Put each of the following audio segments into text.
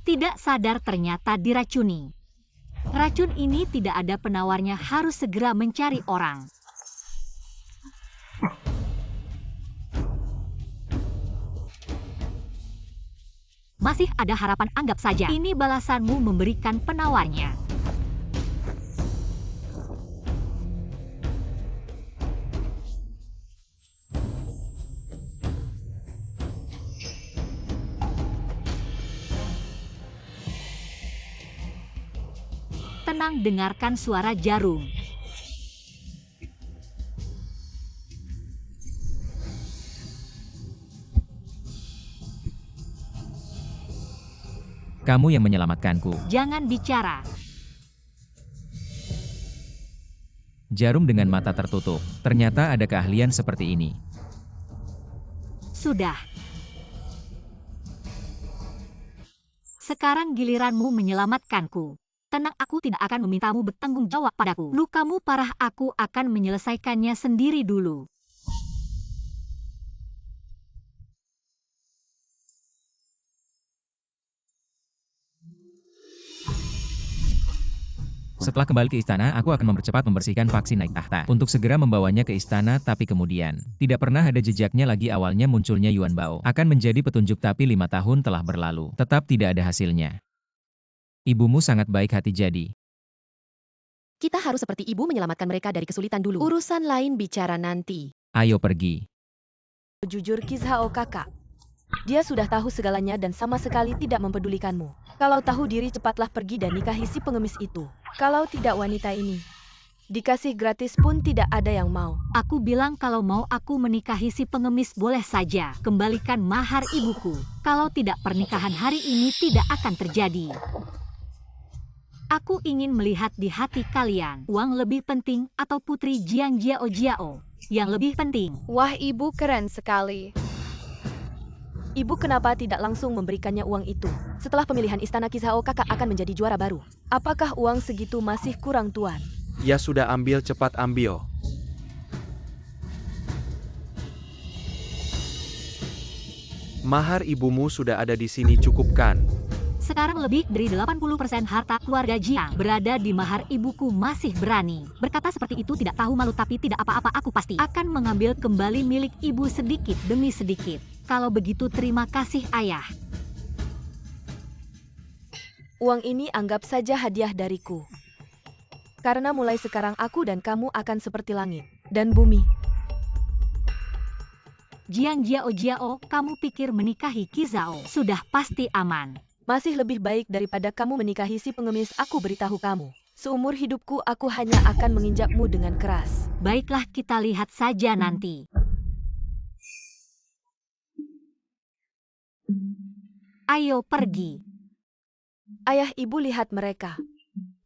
Tidak sadar ternyata diracuni. Racun ini tidak ada penawarnya, harus segera mencari orang. Masih ada harapan, anggap saja ini balasanmu memberikan penawarnya. Tenang, dengarkan suara jarum. Kamu yang menyelamatkanku. Jangan bicara. Jarum dengan mata tertutup. Ternyata ada keahlian seperti ini. Sudah. Sekarang giliranmu menyelamatkanku. Tenang, aku tidak akan memintamu bertanggung jawab padaku. Lukamu parah, aku akan menyelesaikannya sendiri dulu. Setelah kembali ke istana, aku akan mempercepat membersihkan vaksin naik tahta. Untuk segera membawanya ke istana, tapi kemudian tidak pernah ada jejaknya lagi. Awalnya munculnya Yuan Bao akan menjadi petunjuk, tapi 5 tahun telah berlalu. Tetap tidak ada hasilnya. Ibumu sangat baik hati jadi. Kita harus seperti ibu menyelamatkan mereka dari kesulitan dulu. Urusan lain bicara nanti. Ayo pergi. Jujur Kizhao kakak. Dia sudah tahu segalanya dan sama sekali tidak mempedulikanmu. Kalau tahu diri, cepatlah pergi dan nikahi si pengemis itu. Kalau tidak, wanita ini dikasih gratis pun tidak ada yang mau. Aku bilang kalau mau aku menikahi si pengemis boleh saja. Kembalikan mahar ibuku. Kalau tidak, pernikahan hari ini tidak akan terjadi. Aku ingin melihat di hati kalian, uang lebih penting atau putri Jiang Jiao Jiao yang lebih penting. Wah, ibu keren sekali. Ibu kenapa tidak langsung memberikannya uang itu? Setelah pemilihan istana, Kizhao kakak akan menjadi juara baru. Apakah uang segitu masih kurang, Tuan? Ya sudah, ambil, cepat ambil. Mahar ibumu sudah ada di sini, cukupkan. Sekarang lebih dari 80% harta keluarga Jiang berada di mahar ibuku. Masih berani berkata seperti itu? Tidak tahu malu, tapi tidak apa-apa, aku pasti akan mengambil kembali milik ibu sedikit demi sedikit. Kalau begitu, terima kasih ayah. Uang ini anggap saja hadiah dariku. Karena mulai sekarang aku dan kamu akan seperti langit dan bumi. Jiang Jiao Jiao, kamu pikir menikahi Kizhao sudah pasti aman? Masih lebih baik daripada kamu menikahi si pengemis. Aku beritahu kamu, seumur hidupku aku hanya akan menginjakmu dengan keras. Baiklah, kita lihat saja nanti. Ayo pergi. Ayah, ibu lihat mereka.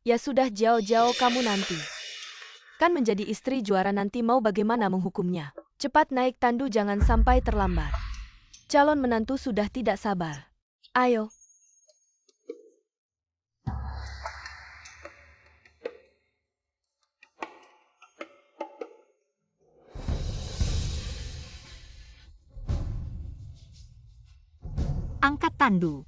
Ya sudah, Jiao-Jiao, kamu nanti kan menjadi istri juara nanti. Mau bagaimana menghukumnya? Cepat naik tandu, jangan sampai terlambat. Calon menantu sudah tidak sabar. Ayo. Angkat tandu.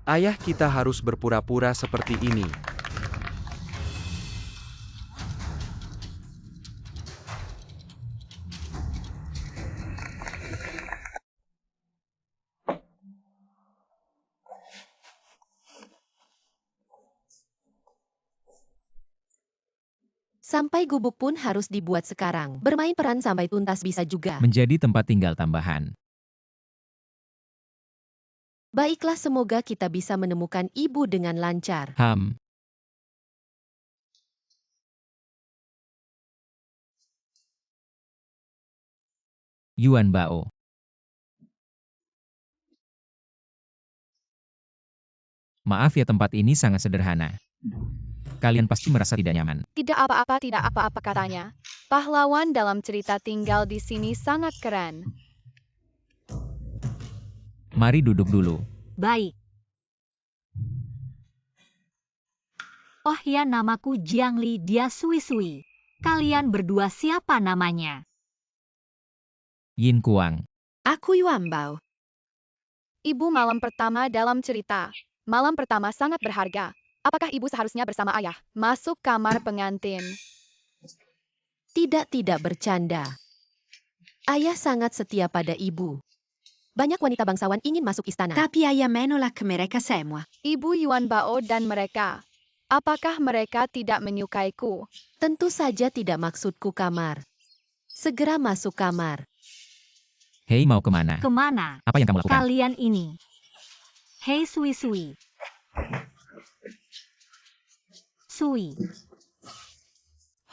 Ayah, kita harus berpura-pura seperti ini. Sampai gubuk pun harus dibuat sekarang. Bermain peran sampai tuntas bisa juga. Menjadi tempat tinggal tambahan. Baiklah, semoga kita bisa menemukan ibu dengan lancar. Yuan Bao. Maaf ya, tempat ini sangat sederhana. Kalian pasti merasa tidak nyaman. Tidak apa-apa, tidak apa-apa katanya. Pahlawan dalam cerita tinggal di sini sangat keren. Mari duduk dulu. Baik. Oh ya, namaku Jiang Li, dia Sui Sui. Kalian berdua siapa namanya? Yin Kuang. Aku Yuan Bao. Ibu malam pertama dalam cerita. Malam pertama sangat berharga. Apakah ibu seharusnya bersama ayah? Masuk kamar pengantin. Tidak bercanda. Ayah sangat setia pada ibu. Banyak wanita bangsawan ingin masuk istana. Tapi ayah menolak mereka semua. Ibu Yuan Bao dan mereka. Apakah mereka tidak menyukaiku? Tentu saja tidak, maksudku kamar. Segera masuk kamar. Hei, mau kemana? Kemana? Apa yang kamu lakukan? Kalian ini. Hei Sui Sui. Sui.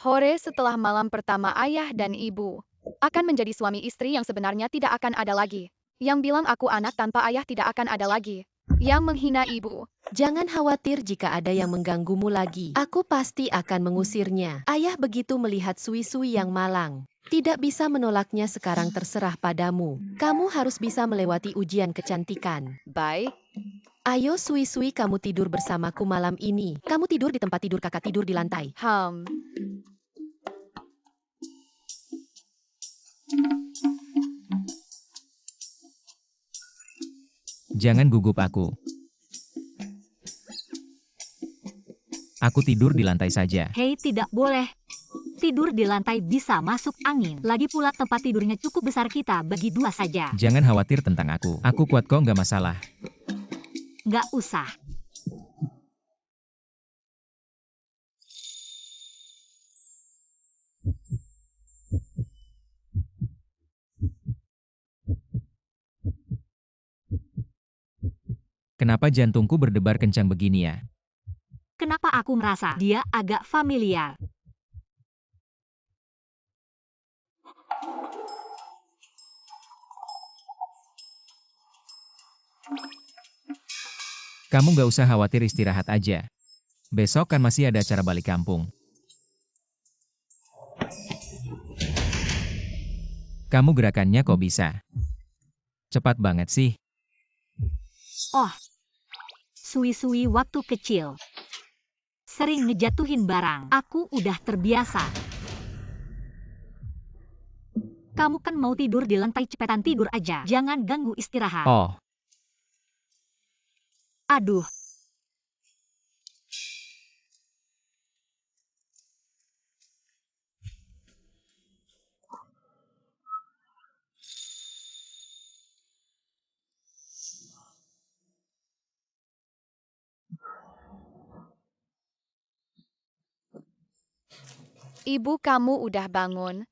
Hore setelah malam pertama ayah dan ibu. Akan menjadi suami istri yang sebenarnya tidak akan ada lagi. Yang bilang aku anak tanpa ayah tidak akan ada lagi. Yang menghina ibu. Jangan khawatir jika ada yang mengganggumu lagi. Aku pasti akan mengusirnya. Ayah begitu melihat Sui Sui yang malang. Tidak bisa menolaknya, sekarang terserah padamu. Kamu harus bisa melewati ujian kecantikan. Baik. Ayo Sui Sui, kamu tidur bersamaku malam ini. Kamu tidur di tempat tidur, kakak tidur di lantai. Jangan gugup aku. Aku tidur di lantai saja. Hei, tidak boleh. Tidur di lantai bisa masuk angin. Lagi pula tempat tidurnya cukup besar, kita bagi dua saja. Jangan khawatir tentang aku. Aku kuat kok, nggak masalah. Nggak usah. Kenapa jantungku berdebar kencang begini ya? Kenapa aku merasa dia agak familiar? Kamu nggak usah khawatir, istirahat aja. Besok kan masih ada acara balik kampung. Kamu gerakannya kok bisa? Cepat banget sih. Oh, Sui Sui waktu kecil. Sering ngejatuhin barang. Aku udah terbiasa. Kamu kan mau tidur di lantai, cepetan tidur aja. Jangan ganggu istirahat. Oh, Aduh. Ibu, kamu udah bangun?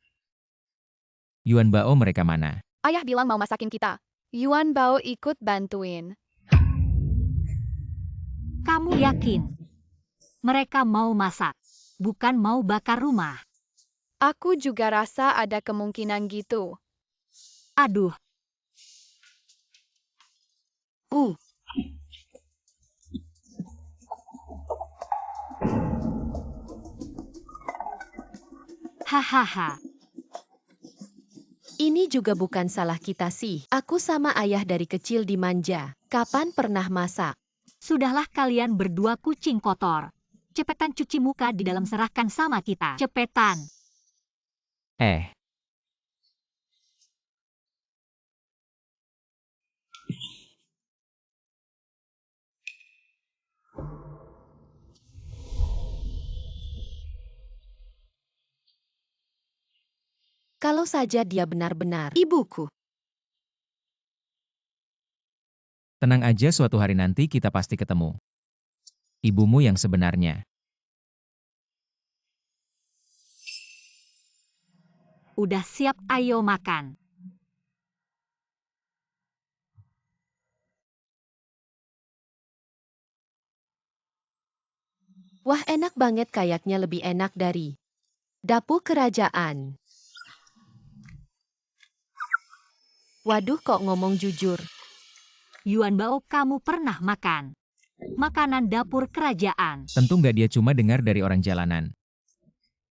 Yuan Bao mereka mana? Ayah bilang mau masakin kita. Yuan Bao ikut bantuin. Kamu yakin? Mereka mau masak, bukan mau bakar rumah. Aku juga rasa ada kemungkinan gitu. Aduh. Hahaha. Ini juga bukan salah kita sih. Aku sama ayah dari kecil dimanja. Kapan pernah masak? Sudahlah kalian berdua kucing kotor. Cepetan cuci muka di dalam, serahkan sama kita. Cepetan. Kalau saja dia benar-benar ibuku. Tenang aja, suatu hari nanti kita pasti ketemu. Ibumu yang sebenarnya. Udah siap, ayo makan. Wah, enak banget, kayaknya lebih enak dari dapur kerajaan. Waduh, kok ngomong jujur. Yuan Bao, kamu pernah makan makanan dapur kerajaan? Tentu nggak, dia cuma dengar dari orang jalanan.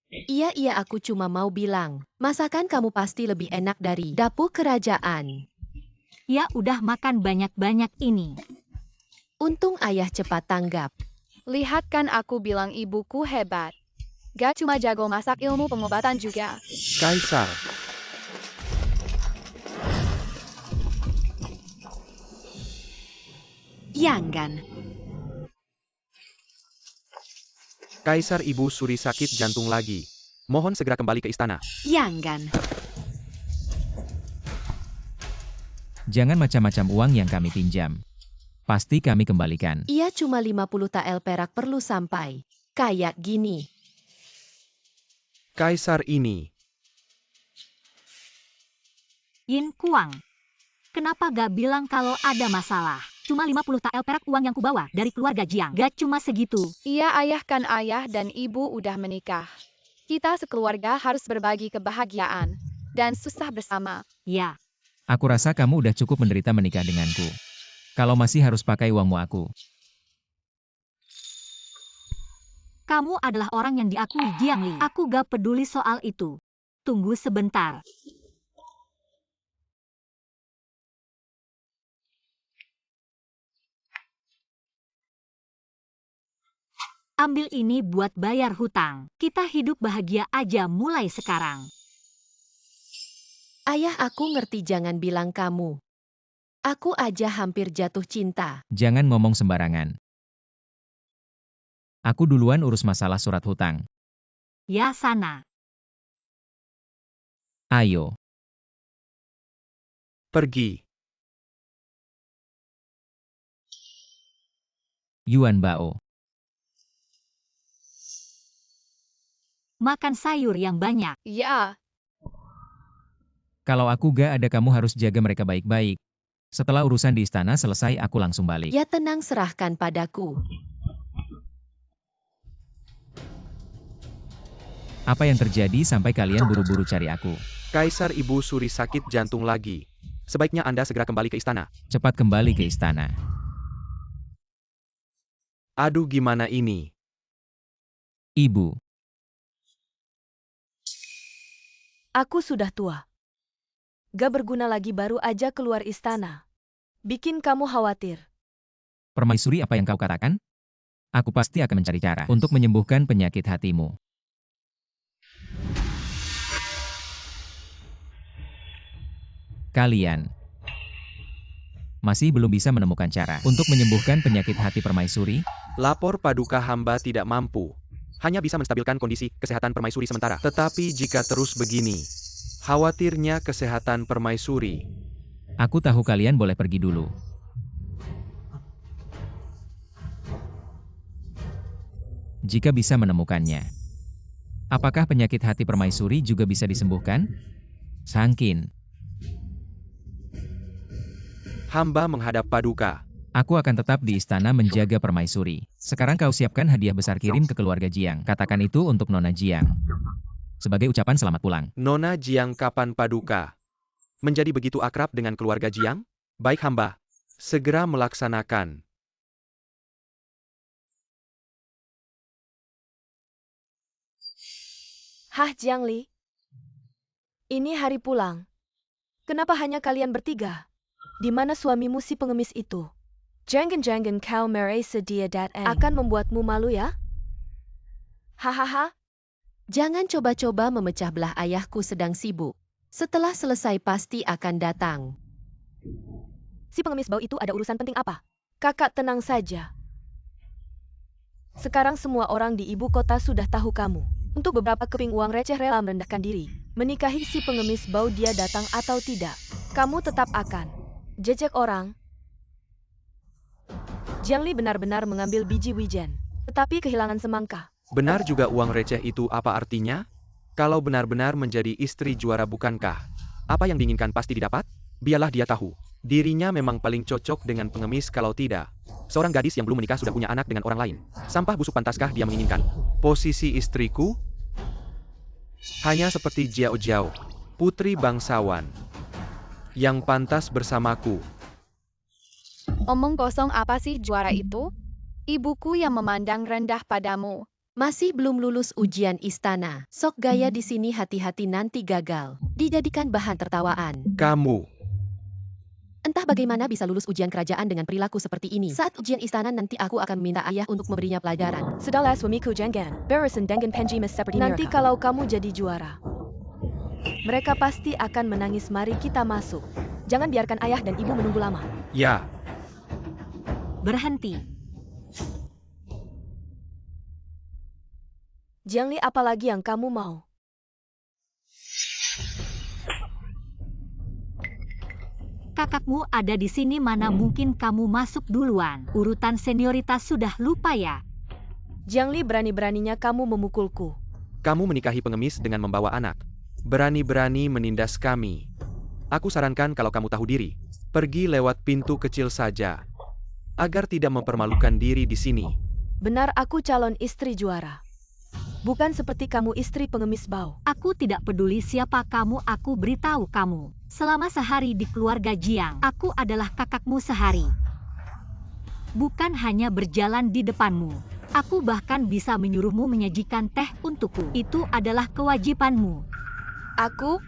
Iya, aku cuma mau bilang, masakan kamu pasti lebih enak dari dapur kerajaan. Ya udah, makan banyak-banyak ini. Untung ayah cepat tanggap. Lihat kan aku bilang ibuku hebat. Gak cuma jago masak, ilmu pengobatan juga. Kaisar. Yanggan. Kaisar Ibu Suri sakit jantung lagi. Mohon segera kembali ke istana. Yanggan. Jangan macam-macam uang yang kami pinjam. Pasti kami kembalikan. Ia cuma 50 tael perak perlu sampai. Kayak gini. Kaisar ini. Yin Kuang. Kenapa gak bilang kalau ada masalah? Cuma 50 tael perak uang yang kubawa dari keluarga Jiang. Gak cuma segitu. Iya ayah kan ayah dan ibu udah menikah. Kita sekeluarga harus berbagi kebahagiaan dan susah bersama. Ya. Aku rasa kamu udah cukup menderita menikah denganku. Kalau masih harus pakai uangmu aku. Kamu adalah orang yang diakui Jiang Li. Aku gak peduli soal itu. Tunggu sebentar. Ambil ini buat bayar hutang. Kita hidup bahagia aja mulai sekarang. Ayah, aku ngerti, jangan bilang kamu. Aku aja hampir jatuh cinta. Jangan ngomong sembarangan. Aku duluan urus masalah surat hutang. Ya sana. Ayo. Pergi. Yuan Bao. Makan sayur yang banyak. Ya, Kalau aku gak ada, kamu harus jaga mereka baik-baik. Setelah urusan di istana selesai, aku langsung balik. Ya tenang, serahkan padaku. Apa yang terjadi sampai kalian buru-buru cari aku? Kaisar Ibu Suri sakit jantung lagi. Sebaiknya Anda segera kembali ke istana. Cepat kembali ke istana. Aduh, gimana ini? Ibu. Aku sudah tua. Gak berguna lagi, baru aja keluar istana. Bikin kamu khawatir. Permaisuri, apa yang kau katakan? Aku pasti akan mencari cara untuk menyembuhkan penyakit hatimu. Kalian masih belum bisa menemukan cara untuk menyembuhkan penyakit hati Permaisuri? Lapor Paduka, hamba tidak mampu. Hanya bisa menstabilkan kondisi kesehatan Permaisuri sementara. Tetapi jika terus begini, khawatirnya kesehatan Permaisuri. Aku tahu, kalian boleh pergi dulu. Jika bisa menemukannya. Apakah penyakit hati Permaisuri juga bisa disembuhkan? Sangkin. Hamba menghadap Paduka. Aku akan tetap di istana menjaga Permaisuri. Sekarang kau siapkan hadiah besar kirim ke keluarga Jiang. Katakan itu untuk Nona Jiang. Sebagai ucapan selamat pulang. Nona Jiang, kapan Paduka menjadi begitu akrab dengan keluarga Jiang? Baik, hamba segera melaksanakan. Hah, Jiang Li? Ini hari pulang. Kenapa hanya kalian bertiga? Di mana suamimu si pengemis itu? Jangan-jangan kau merasa dia akan membuatmu malu ya? Hahaha. Jangan coba-coba memecah belah, ayahku sedang sibuk. Setelah selesai pasti akan datang. Si pengemis bau itu ada urusan penting apa? Kakak tenang saja. Sekarang semua orang di ibu kota sudah tahu kamu. Untuk beberapa keping uang receh rela merendahkan diri. Menikahi si pengemis bau, dia datang atau tidak. Kamu tetap akan jejek orang. Jiang Li benar-benar mengambil biji wijen, tetapi kehilangan semangka. Benar juga, uang receh itu apa artinya? Kalau benar-benar menjadi istri juara, bukankah apa yang diinginkan pasti didapat? Biarlah dia tahu. Dirinya memang paling cocok dengan pengemis, kalau tidak. Seorang gadis yang belum menikah sudah punya anak dengan orang lain. Sampah busuk, pantaskah dia menginginkan posisi istriku? Hanya seperti Jiao Jiao, putri bangsawan, yang pantas bersamaku. omong kosong apa sih juara itu? Ibuku yang memandang rendah padamu. Masih belum lulus ujian istana. Sok gaya di sini, hati-hati nanti gagal. Dijadikan bahan tertawaan. Kamu Entah bagaimana bisa lulus ujian kerajaan dengan perilaku seperti ini. Saat ujian istana nanti aku akan meminta ayah untuk memberinya pelajaran. Sudahlah suamiku jangan beresin dengan penjimis seperti nanti mereka. kalau kamu jadi juara. Mereka pasti akan menangis. Mari kita masuk. Jangan biarkan ayah dan ibu menunggu lama. Ya, Berhenti. Jiangli, apa lagi yang kamu mau? Kakakmu ada di sini, mana mungkin kamu masuk duluan. Urutan senioritas sudah lupa ya? Jiangli, berani-beraninya kamu memukulku. kamu menikahi pengemis dengan membawa anak. Berani-berani menindas kami. Aku sarankan kalau kamu tahu diri, pergi lewat pintu kecil saja. Agar tidak mempermalukan diri di sini. Benar, aku calon istri juara. Bukan seperti kamu istri pengemis bau. Aku tidak peduli siapa kamu, aku beritahu kamu. Selama sehari di keluarga Jiang, aku adalah kakakmu sehari. Bukan hanya berjalan di depanmu. Aku bahkan bisa menyuruhmu menyajikan teh untukku. Itu adalah kewajibanmu. Aku?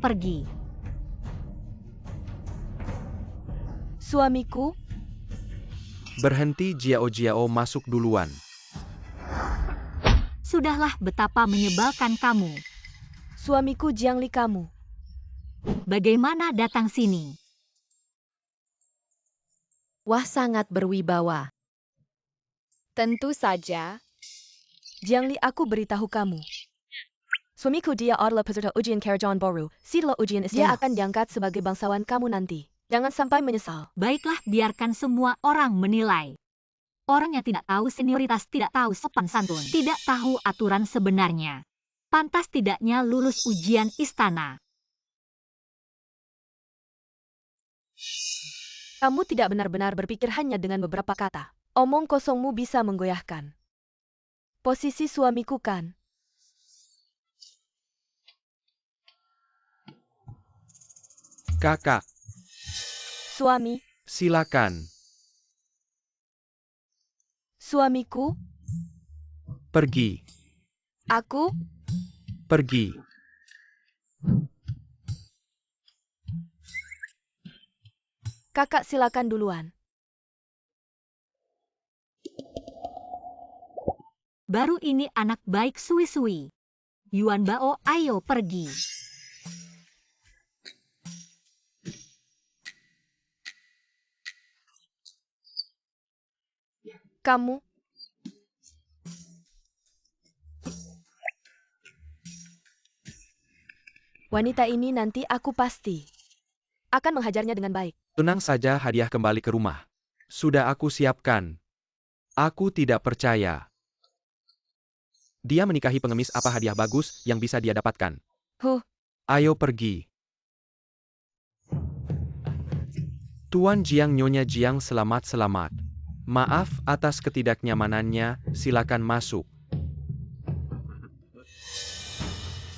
Pergi. Suamiku? Berhenti, Jiao masuk duluan. Sudahlah, betapa menyebalkan kamu. Suamiku Jiangli, kamu. Bagaimana datang sini? Wah, sangat berwibawa. Tentu saja. Jiangli, aku beritahu kamu. Suamiku dia adalah peserta ujian kerajaan baru. Setelah ujian dia akan diangkat sebagai bangsawan kamu nanti. Jangan sampai menyesal. Baiklah, biarkan semua orang menilai. Orang yang tidak tahu senioritas, tidak tahu sopan santun, tidak tahu aturan sebenarnya. Pantas tidaknya lulus ujian istana. Kamu tidak benar-benar berpikir hanya dengan beberapa kata. Omong kosongmu bisa menggoyahkan posisi suamiku kan? Kakak, Suami, silakan. suamiku, Pergi. aku, Pergi. kakak silakan duluan. Baru ini anak baik Sui-Sui. Yuan Bao, ayo pergi. Kamu? Wanita ini nanti aku pasti akan menghajarnya dengan baik. Tenang saja, hadiah kembali ke rumah. Sudah aku siapkan. Aku tidak percaya. Dia menikahi pengemis, apa hadiah bagus yang bisa dia dapatkan? Huh, Ayo pergi. Tuan Jiang, Nyonya Jiang, selamat-selamat. Maaf atas ketidaknyamanannya, silakan masuk.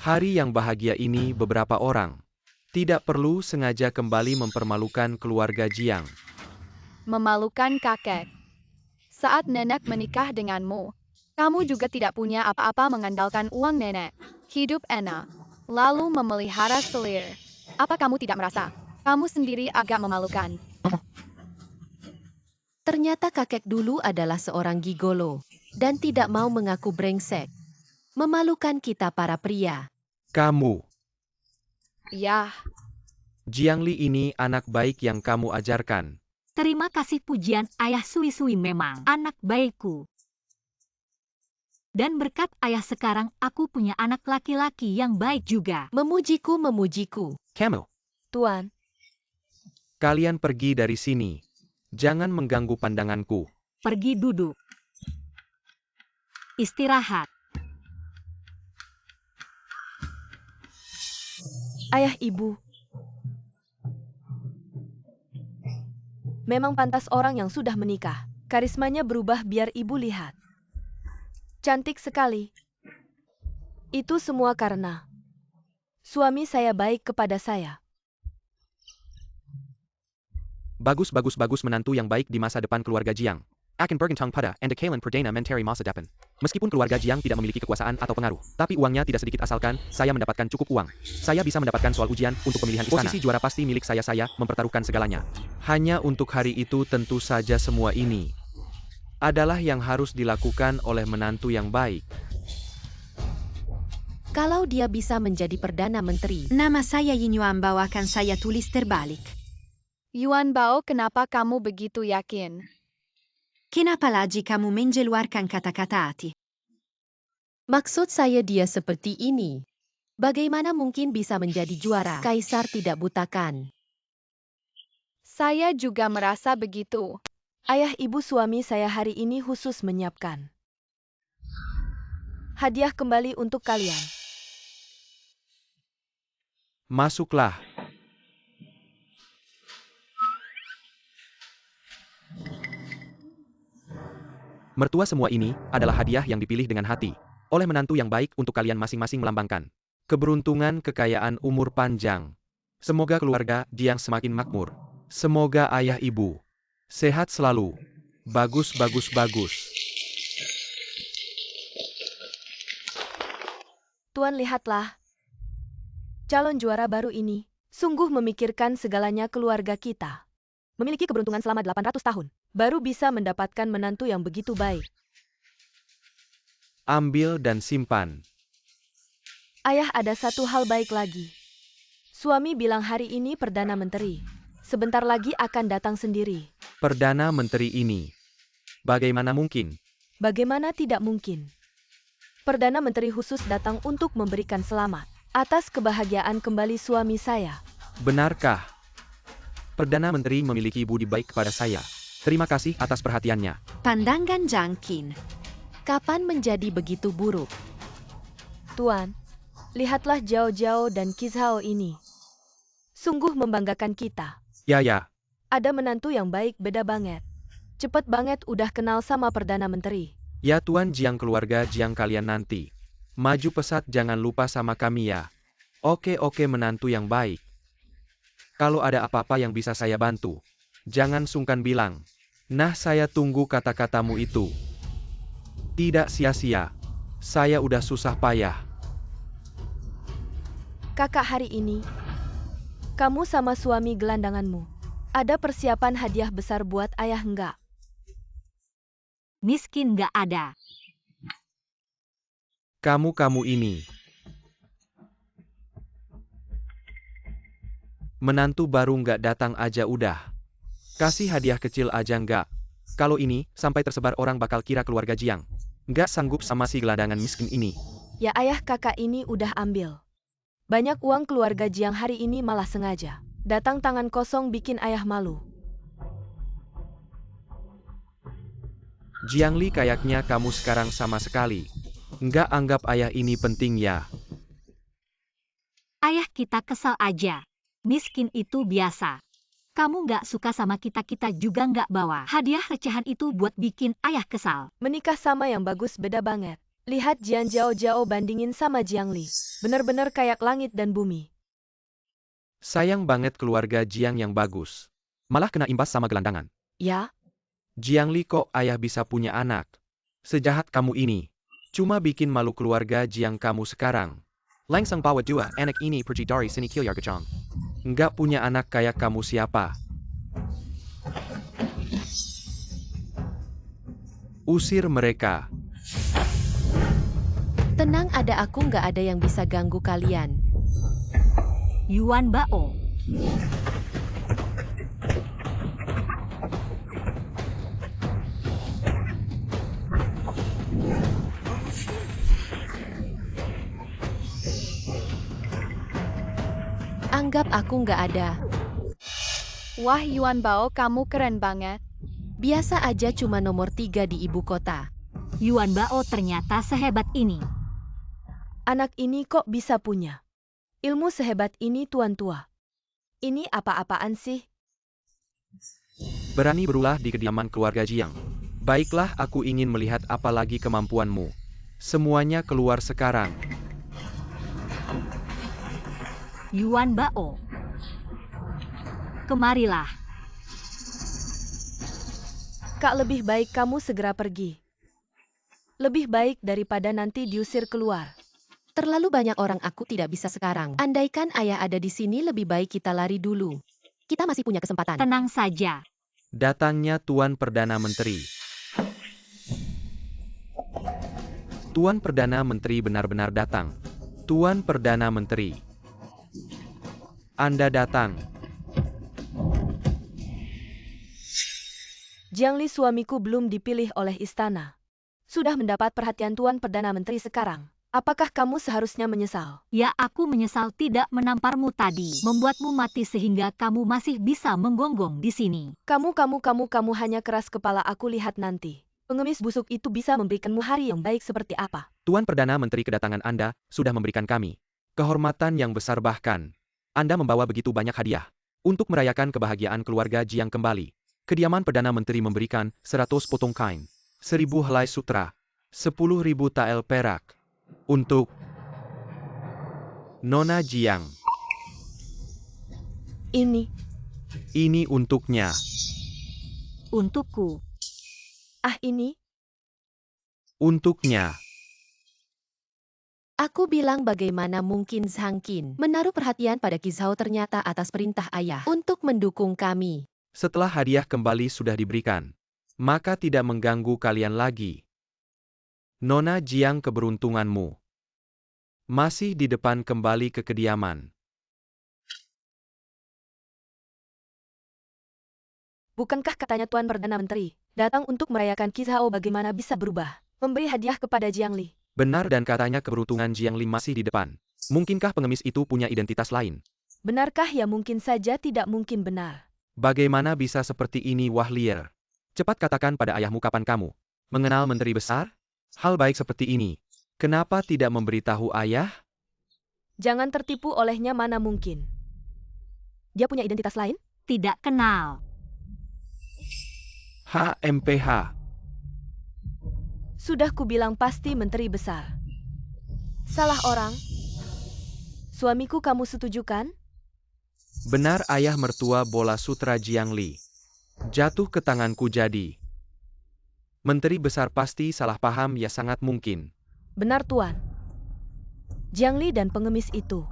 Hari yang bahagia ini beberapa orang tidak perlu sengaja kembali mempermalukan keluarga Jiang. Memalukan kakek. Saat nenek menikah denganmu, kamu juga tidak punya apa-apa mengandalkan uang nenek. Hidup enak. Lalu memelihara selir. Apa kamu tidak merasa? Kamu sendiri agak memalukan. Ternyata kakek dulu adalah seorang gigolo dan tidak mau mengaku brengsek. Memalukan kita para pria. Kamu, Yah, Jiangli ini anak baik yang kamu ajarkan. Terima kasih pujian ayah Sui-Sui, memang anak baikku. Dan berkat ayah sekarang aku punya anak laki-laki yang baik juga. Memujiku, memujiku. Kamu, Tuan. kalian pergi dari sini. Jangan mengganggu pandanganku. Pergi duduk. Istirahat. Ayah, ibu. Memang pantas orang yang sudah menikah. Karismanya berubah, biar ibu lihat. Cantik sekali. Itu semua karena suami saya baik kepada saya. Bagus menantu yang baik di masa depan keluarga Jiang. Akan bergantung pada and Kalen Perdana Menteri masa depan. Meskipun keluarga Jiang tidak memiliki kekuasaan atau pengaruh, tapi uangnya tidak sedikit asalkan saya mendapatkan cukup uang. Saya bisa mendapatkan soal ujian untuk pemilihan istana. Posisi juara pasti milik saya mempertaruhkan segalanya. Hanya untuk hari itu tentu saja semua ini adalah yang harus dilakukan oleh menantu yang baik. Kalau dia bisa menjadi Perdana Menteri, Nama saya Yin Yuan Bao akan saya tulis terbalik. Yuan Bao, kenapa kamu begitu yakin? Kenapa lagi kamu mengeluarkan kata-kata hati? maksud saya dia seperti ini. Bagaimana mungkin bisa menjadi juara? Kaisar tidak butakan. Saya juga merasa begitu. Ayah ibu suami saya hari ini khusus menyiapkan hadiah kembali untuk kalian. Masuklah. Mertua semua ini adalah hadiah yang dipilih dengan hati oleh menantu yang baik untuk kalian masing-masing melambangkan keberuntungan, kekayaan, umur panjang. Semoga keluarga Jiang semakin makmur. Semoga ayah ibu sehat selalu. Bagus, bagus, bagus. Tuan, lihatlah. Calon juara baru ini sungguh memikirkan segalanya keluarga kita. Memiliki keberuntungan selama 800 tahun. Baru bisa mendapatkan menantu yang begitu baik. Ambil dan simpan. Ayah, ada satu hal baik lagi. Suami bilang hari ini Perdana Menteri. Sebentar lagi akan datang sendiri. Perdana Menteri ini. Bagaimana mungkin? Bagaimana tidak mungkin? Perdana Menteri khusus datang untuk memberikan selamat atas kebahagiaan kembali suami saya. Benarkah? Perdana Menteri memiliki budi baik kepada saya. Terima kasih atas perhatiannya. Pandangan jangkin. Kapan menjadi begitu buruk? Tuan, lihatlah Zhao Zhao dan Qizhao ini. Sungguh membanggakan kita. Ya. Ada menantu yang baik, beda banget. Cepet banget udah kenal sama Perdana Menteri. Ya Tuan Jiang, keluarga Jiang kalian nanti. Maju pesat, jangan lupa sama kami ya. Oke, menantu yang baik. Kalau ada apa-apa yang bisa saya bantu, jangan sungkan bilang. Nah, saya tunggu kata-katamu itu. Tidak sia-sia. Saya udah susah payah. Kakak, hari ini, kamu sama suami gelandanganmu. Ada persiapan hadiah besar buat ayah enggak? Miskin nggak ada. Kamu ini. Menantu baru nggak datang aja udah. Kasih hadiah kecil aja nggak? Kalau ini, sampai tersebar orang bakal kira keluarga Jiang nggak sanggup sama si gelandangan miskin ini. Ya ayah, kakak ini udah ambil. Banyak uang keluarga Jiang hari ini malah sengaja datang tangan kosong bikin ayah malu. Jiang Li, kayaknya kamu sekarang sama sekali nggak anggap ayah ini penting ya. Ayah kita kesal aja. Miskin itu biasa. Kamu nggak suka sama kita juga nggak bawa hadiah recehan itu buat bikin ayah kesal. Menikah sama yang bagus beda banget. Lihat Jian Zhao Zhao bandingin sama Jiang Li. Bener-bener kayak langit dan bumi. Sayang banget keluarga Jiang yang bagus malah kena imbas sama gelandangan. Ya, Jiang Li, kok ayah bisa punya anak sejahat kamu ini? Cuma bikin malu keluarga Jiang kamu sekarang. Langsung bawa dua anak ini pergi dari sini Kilyar Gacong. Nggak punya anak kayak kamu siapa? Usir mereka. Tenang, ada aku, nggak ada yang bisa ganggu kalian. Yuan Bao. Anggap aku nggak ada. Wah, Yuan Bao, kamu keren banget. Biasa aja, cuma nomor 3 di ibu kota. Yuan Bao ternyata sehebat ini. anak ini kok bisa punya ilmu sehebat ini, tuan tua. Ini apa-apaan sih? Berani berulah di kediaman keluarga Jiang. Baiklah, aku ingin melihat apa lagi kemampuanmu. Semuanya keluar sekarang. Yuan Bao. Kemarilah. Kak, lebih baik kamu segera pergi. Lebih baik daripada nanti diusir keluar. Terlalu banyak orang, aku tidak bisa sekarang. Andaikan ayah ada di sini, lebih baik kita lari dulu. Kita masih punya kesempatan. Tenang saja. Datangnya Tuan Perdana Menteri. Tuan Perdana Menteri benar-benar datang. Tuan Perdana Menteri. Anda datang. Jiangli, suamiku belum dipilih oleh istana. Sudah mendapat perhatian Tuan Perdana Menteri sekarang. Apakah kamu seharusnya menyesal? Ya, aku menyesal tidak menamparmu tadi. Membuatmu mati sehingga kamu masih bisa menggonggong di sini. Kamu hanya keras kepala, aku lihat nanti. Pengemis busuk itu bisa memberikanmu hari yang baik seperti apa? Tuan Perdana Menteri, kedatangan Anda sudah memberikan kami kehormatan yang besar, bahkan Anda membawa begitu banyak hadiah untuk merayakan kebahagiaan keluarga Jiang kembali. Kediaman Perdana Menteri memberikan 100 potong kain, 1000 helai sutra, 10.000 tael perak untuk Nona Jiang. Ini untuknya. Untukku. Ini? Untuknya. Aku bilang bagaimana mungkin Zhang Qin menaruh perhatian pada Qizhao, ternyata atas perintah ayah untuk mendukung kami. Setelah hadiah kembali sudah diberikan, maka tidak mengganggu kalian lagi. Nona Jiang, keberuntunganmu masih di depan, kembali ke kediaman. Bukankah katanya Tuan Perdana Menteri datang untuk merayakan Qizhao, bagaimana bisa berubah? Memberi hadiah kepada Jiangli. Benar, dan katanya keberuntungan Jiangli masih di depan. Mungkinkah pengemis itu punya identitas lain? Benarkah? Ya mungkin saja, tidak mungkin benar. Bagaimana bisa seperti ini, Wah Lier? Cepat katakan pada ayahmu kapan kamu mengenal menteri besar? Hal baik seperti ini, kenapa tidak memberitahu ayah? Jangan tertipu olehnya, mana mungkin. Dia punya identitas lain? Tidak kenal. HMPH. Sudah kubilang pasti menteri besar. Salah orang. Suamiku, kamu setuju kan? Benar, ayah mertua bola sutra Jiangli jatuh ke tanganku, jadi menteri besar pasti salah paham, ya sangat mungkin. Benar, Tuan. Jiangli dan pengemis itu.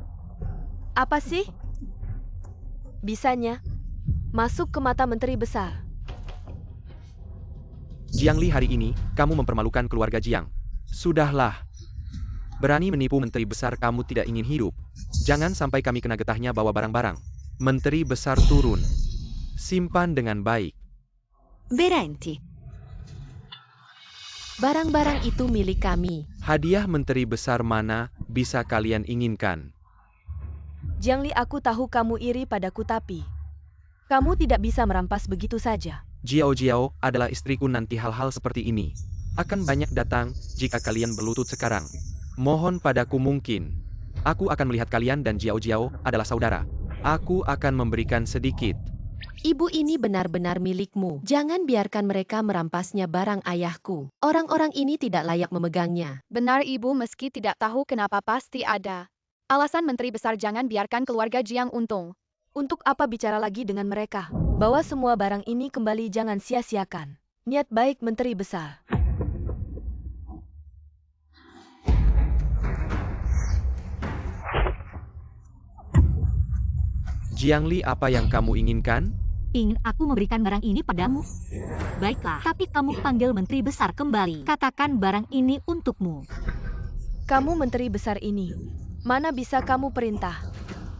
Apa sih bisanya masuk ke mata menteri besar? Jiangli, hari ini kamu mempermalukan keluarga Jiang. Sudahlah. Berani menipu menteri besar, kamu tidak ingin hidup. Jangan sampai kami kena getahnya bawa barang-barang menteri besar turun. Simpan dengan baik. Berhenti. Barang-barang itu milik kami. Hadiah menteri besar mana bisa kalian inginkan? Jiangli, aku tahu kamu iri padaku, tapi kamu tidak bisa merampas begitu saja. Jiao adalah istriku, nanti hal-hal seperti ini akan banyak datang jika kalian berlutut sekarang. Mohon padaku, mungkin aku akan melihat kalian dan Jiao adalah saudara. Aku akan memberikan sedikit. Ibu ini benar-benar milikmu. Jangan biarkan mereka merampasnya barang ayahku. Orang-orang ini tidak layak memegangnya. Benar, Ibu, meski tidak tahu kenapa pasti ada alasan menteri besar. Jangan biarkan keluarga Jiang untung. Untuk apa bicara lagi dengan mereka? Bawa semua barang ini kembali, jangan sia-siakan niat baik menteri besar. Jiangli, apa yang kamu inginkan? Ingin aku memberikan barang ini padamu? Baiklah, tapi kamu panggil menteri besar kembali. Katakan barang ini untukmu. Kamu menteri besar ini, mana bisa kamu perintah?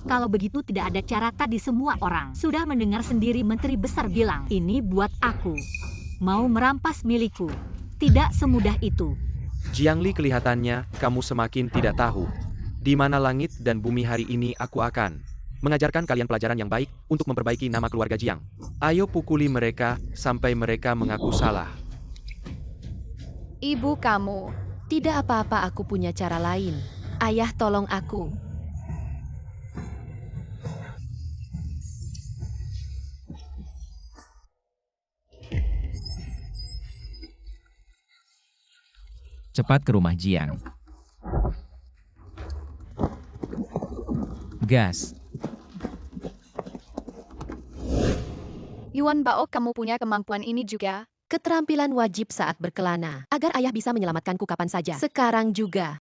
Kalau begitu tidak ada cara, tadi semua orang sudah mendengar sendiri menteri besar bilang, ini buat aku. Mau merampas milikku. Tidak semudah itu. Jiangli, kelihatannya kamu semakin tidak tahu di mana langit dan bumi. Hari ini aku akan mengajarkan kalian pelajaran yang baik untuk memperbaiki nama keluarga Jiang. Ayo pukuli mereka sampai mereka mengaku salah. Ibu, kamu. Tidak apa-apa, aku punya cara lain. Ayah, tolong aku. Cepat ke rumah Jiang. Gas. Yuan Bao, kamu punya kemampuan ini juga. Keterampilan wajib saat berkelana, agar ayah bisa menyelamatkanku kapan saja. Sekarang juga.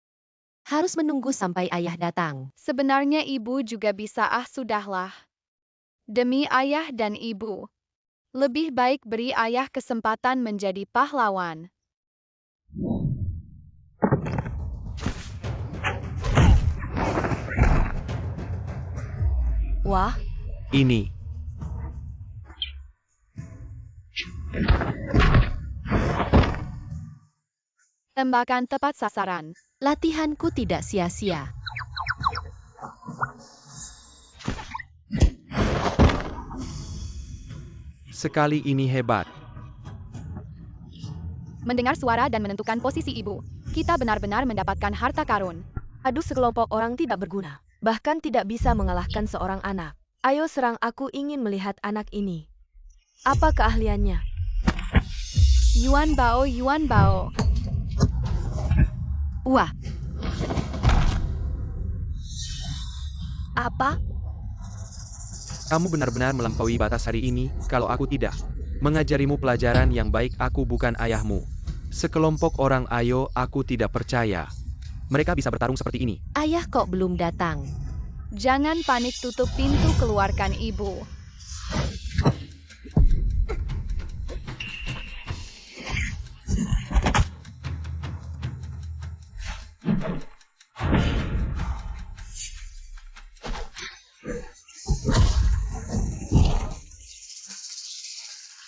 Harus menunggu sampai ayah datang. Sebenarnya ibu juga bisa, sudahlah. Demi ayah dan ibu. Lebih baik beri ayah kesempatan menjadi pahlawan. Wah, Ini. Tembakan tepat sasaran. Latihanku tidak sia-sia. Sekali ini hebat. Mendengar suara dan menentukan posisi ibu. Kita benar-benar mendapatkan harta karun. aduh sekelompok orang tidak berguna. Bahkan tidak bisa mengalahkan seorang anak. Ayo serang, aku ingin melihat anak ini. Apa keahliannya? Yuan Bao, Yuan Bao. Wah, Apa? Kamu benar-benar melampaui batas hari ini, kalau aku tidak mengajarimu pelajaran yang baik. Aku bukan ayahmu. Sekelompok orang, ayo, aku tidak percaya. Mereka bisa bertarung seperti ini. ayah kok belum datang? Jangan panik, tutup pintu, keluarkan ibu.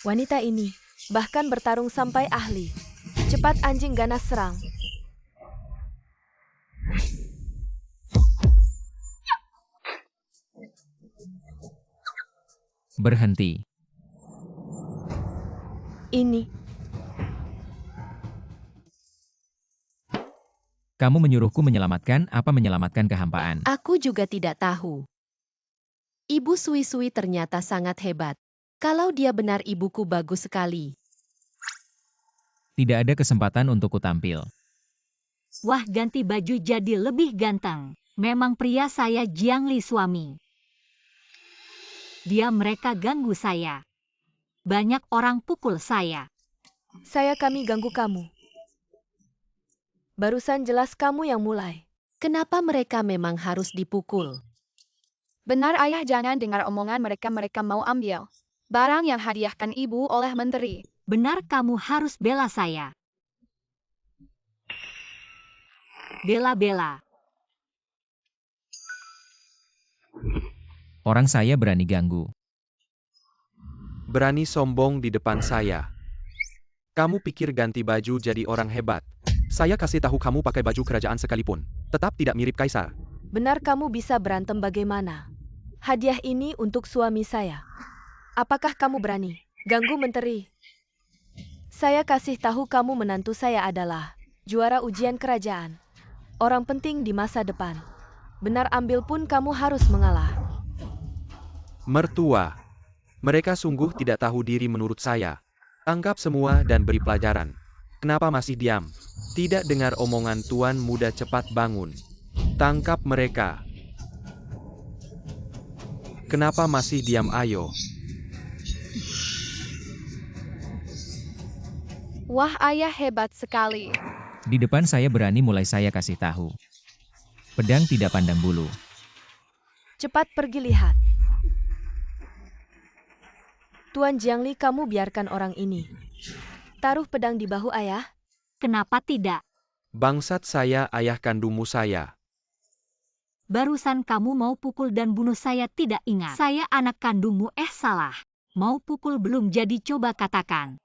Wanita ini bahkan bertarung sampai ahli. Cepat anjing ganas, serang. Berhenti. Ini. Kamu menyuruhku menyelamatkan kehampaan. Aku juga tidak tahu. Ibu Sui-Sui ternyata sangat hebat. Kalau dia benar, ibuku bagus sekali. Tidak ada kesempatan untuk tampil. Wah, ganti baju jadi lebih ganteng. Memang pria saya Jiangli suami. Mereka ganggu saya. Banyak orang pukul saya. Kami ganggu kamu. Barusan jelas kamu yang mulai. Kenapa mereka memang harus dipukul? Benar ayah, jangan dengar omongan mereka. Mereka mau ambil barang yang hadiahkan ibu oleh menteri. Benar, kamu harus bela saya. Bela-bela. Orang saya berani ganggu. Berani sombong di depan saya. Kamu pikir ganti baju jadi orang hebat? Saya kasih tahu kamu, pakai baju kerajaan sekalipun tetap tidak mirip kaisar. Benar, kamu bisa berantem bagaimana? Hadiah ini untuk suami saya. Apakah kamu berani ganggu menteri? Saya kasih tahu kamu, menantu saya adalah juara ujian kerajaan. Orang penting di masa depan. Benar, ambil pun kamu harus mengalah. Mertua. Mereka sungguh tidak tahu diri menurut saya. Tangkap semua dan beri pelajaran. Kenapa masih diam? Tidak dengar omongan tuan muda, cepat bangun. Tangkap mereka. Kenapa masih diam, ayo. Wah, ayah hebat sekali. Di depan saya berani, mulai saya kasih tahu. Pedang tidak pandang bulu. Cepat pergi lihat. Tuan Jiangli, kamu biarkan orang ini. Taruh pedang di bahu ayah. Kenapa tidak? Bangsat, saya ayah kandungmu saya. Barusan kamu mau pukul dan bunuh saya, tidak ingat. Saya anak kandungmu, salah. Mau pukul belum jadi, coba katakan.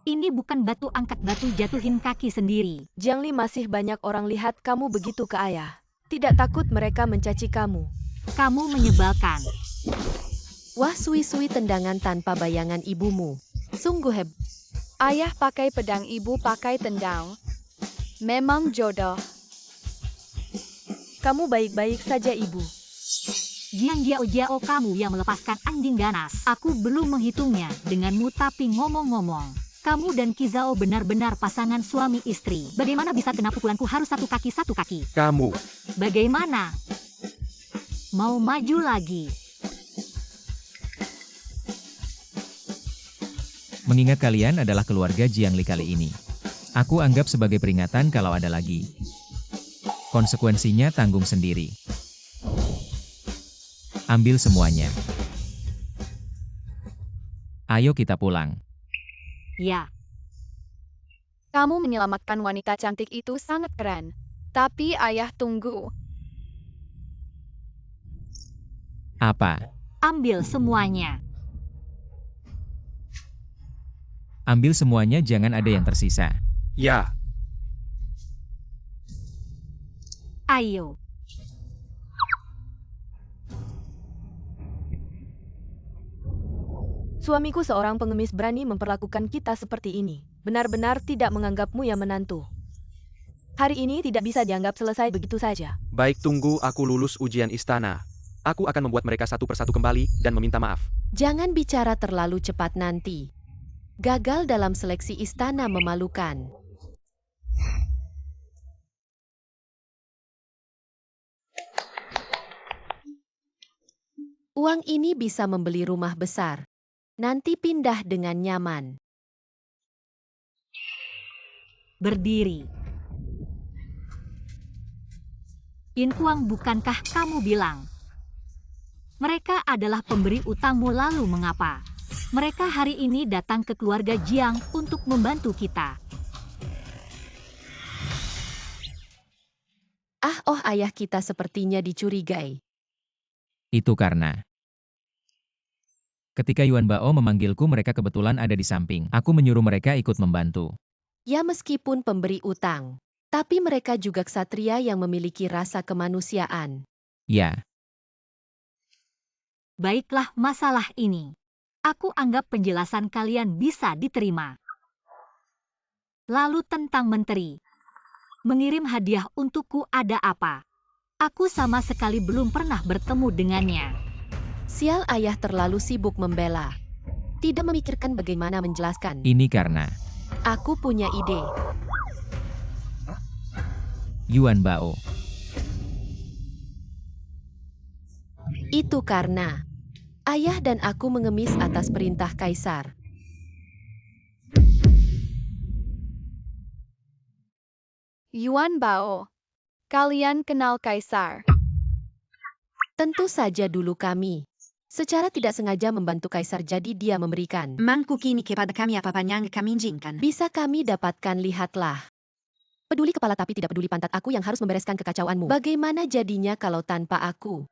Ini bukan batu angkat batu, jatuhin kaki sendiri. Jiangli, masih banyak orang lihat kamu begitu ke ayah. Tidak takut mereka mencaci kamu? Kamu menyebalkan. Wah, Sui-Sui tendangan tanpa bayangan ibumu. Sungguh hebat. Ayah pakai pedang, ibu pakai tendang. Memang jodoh. Kamu baik-baik saja, ibu. Jiang Jiao, kamu yang melepaskan anjing ganas. Aku belum menghitungnya denganmu, tapi ngomong-ngomong, kamu dan Kizao benar-benar pasangan suami istri. Bagaimana bisa kena pukulanku harus satu kaki? Kamu. Bagaimana? Mau maju lagi? Mengingat kalian adalah keluarga Jiangli kali ini, aku anggap sebagai peringatan kalau ada lagi. Konsekuensinya tanggung sendiri. Ambil semuanya. Ayo kita pulang. Ya, Kamu menyelamatkan wanita cantik itu sangat keren. Tapi ayah tunggu. Apa? ambil semuanya. Ambil semuanya, jangan ada yang tersisa. Ya, Ayo. Suamiku seorang pengemis berani memperlakukan kita seperti ini. Benar-benar tidak menganggapmu ya menantu. Hari ini tidak bisa dianggap selesai begitu saja. baik, tunggu aku lulus ujian istana. Aku akan membuat mereka satu persatu kembali dan meminta maaf. Jangan bicara terlalu cepat nanti. Gagal dalam seleksi istana memalukan. Uang ini bisa membeli rumah besar. Nanti pindah dengan nyaman. Berdiri. Yin Kuang, bukankah kamu bilang mereka adalah pemberi utangmu, lalu mengapa mereka hari ini datang ke keluarga Jiang untuk membantu kita? Ayah kita sepertinya dicurigai. Itu karena ketika Yuan Bao memanggilku, mereka kebetulan ada di samping. Aku menyuruh mereka ikut membantu. Ya, meskipun pemberi utang, tapi mereka juga ksatria yang memiliki rasa kemanusiaan. Ya, Baiklah, masalah ini aku anggap penjelasan kalian bisa diterima. Lalu tentang menteri mengirim hadiah untukku, ada apa? Aku sama sekali belum pernah bertemu dengannya. Sial, ayah terlalu sibuk membela. Tidak memikirkan bagaimana menjelaskan. ini karena Aku punya ide. Yuan Bao. Itu karena ayah dan aku mengemis atas perintah kaisar. Yuan Bao. Kalian kenal kaisar. Tentu saja dulu kami secara tidak sengaja membantu kaisar, jadi dia memberikan. Mangkuk ini kepada kami apa yang kami inginkan. Bisa kami dapatkan, lihatlah. Peduli kepala tapi tidak peduli pantat, aku yang harus membereskan kekacauanmu. Bagaimana jadinya kalau tanpa aku?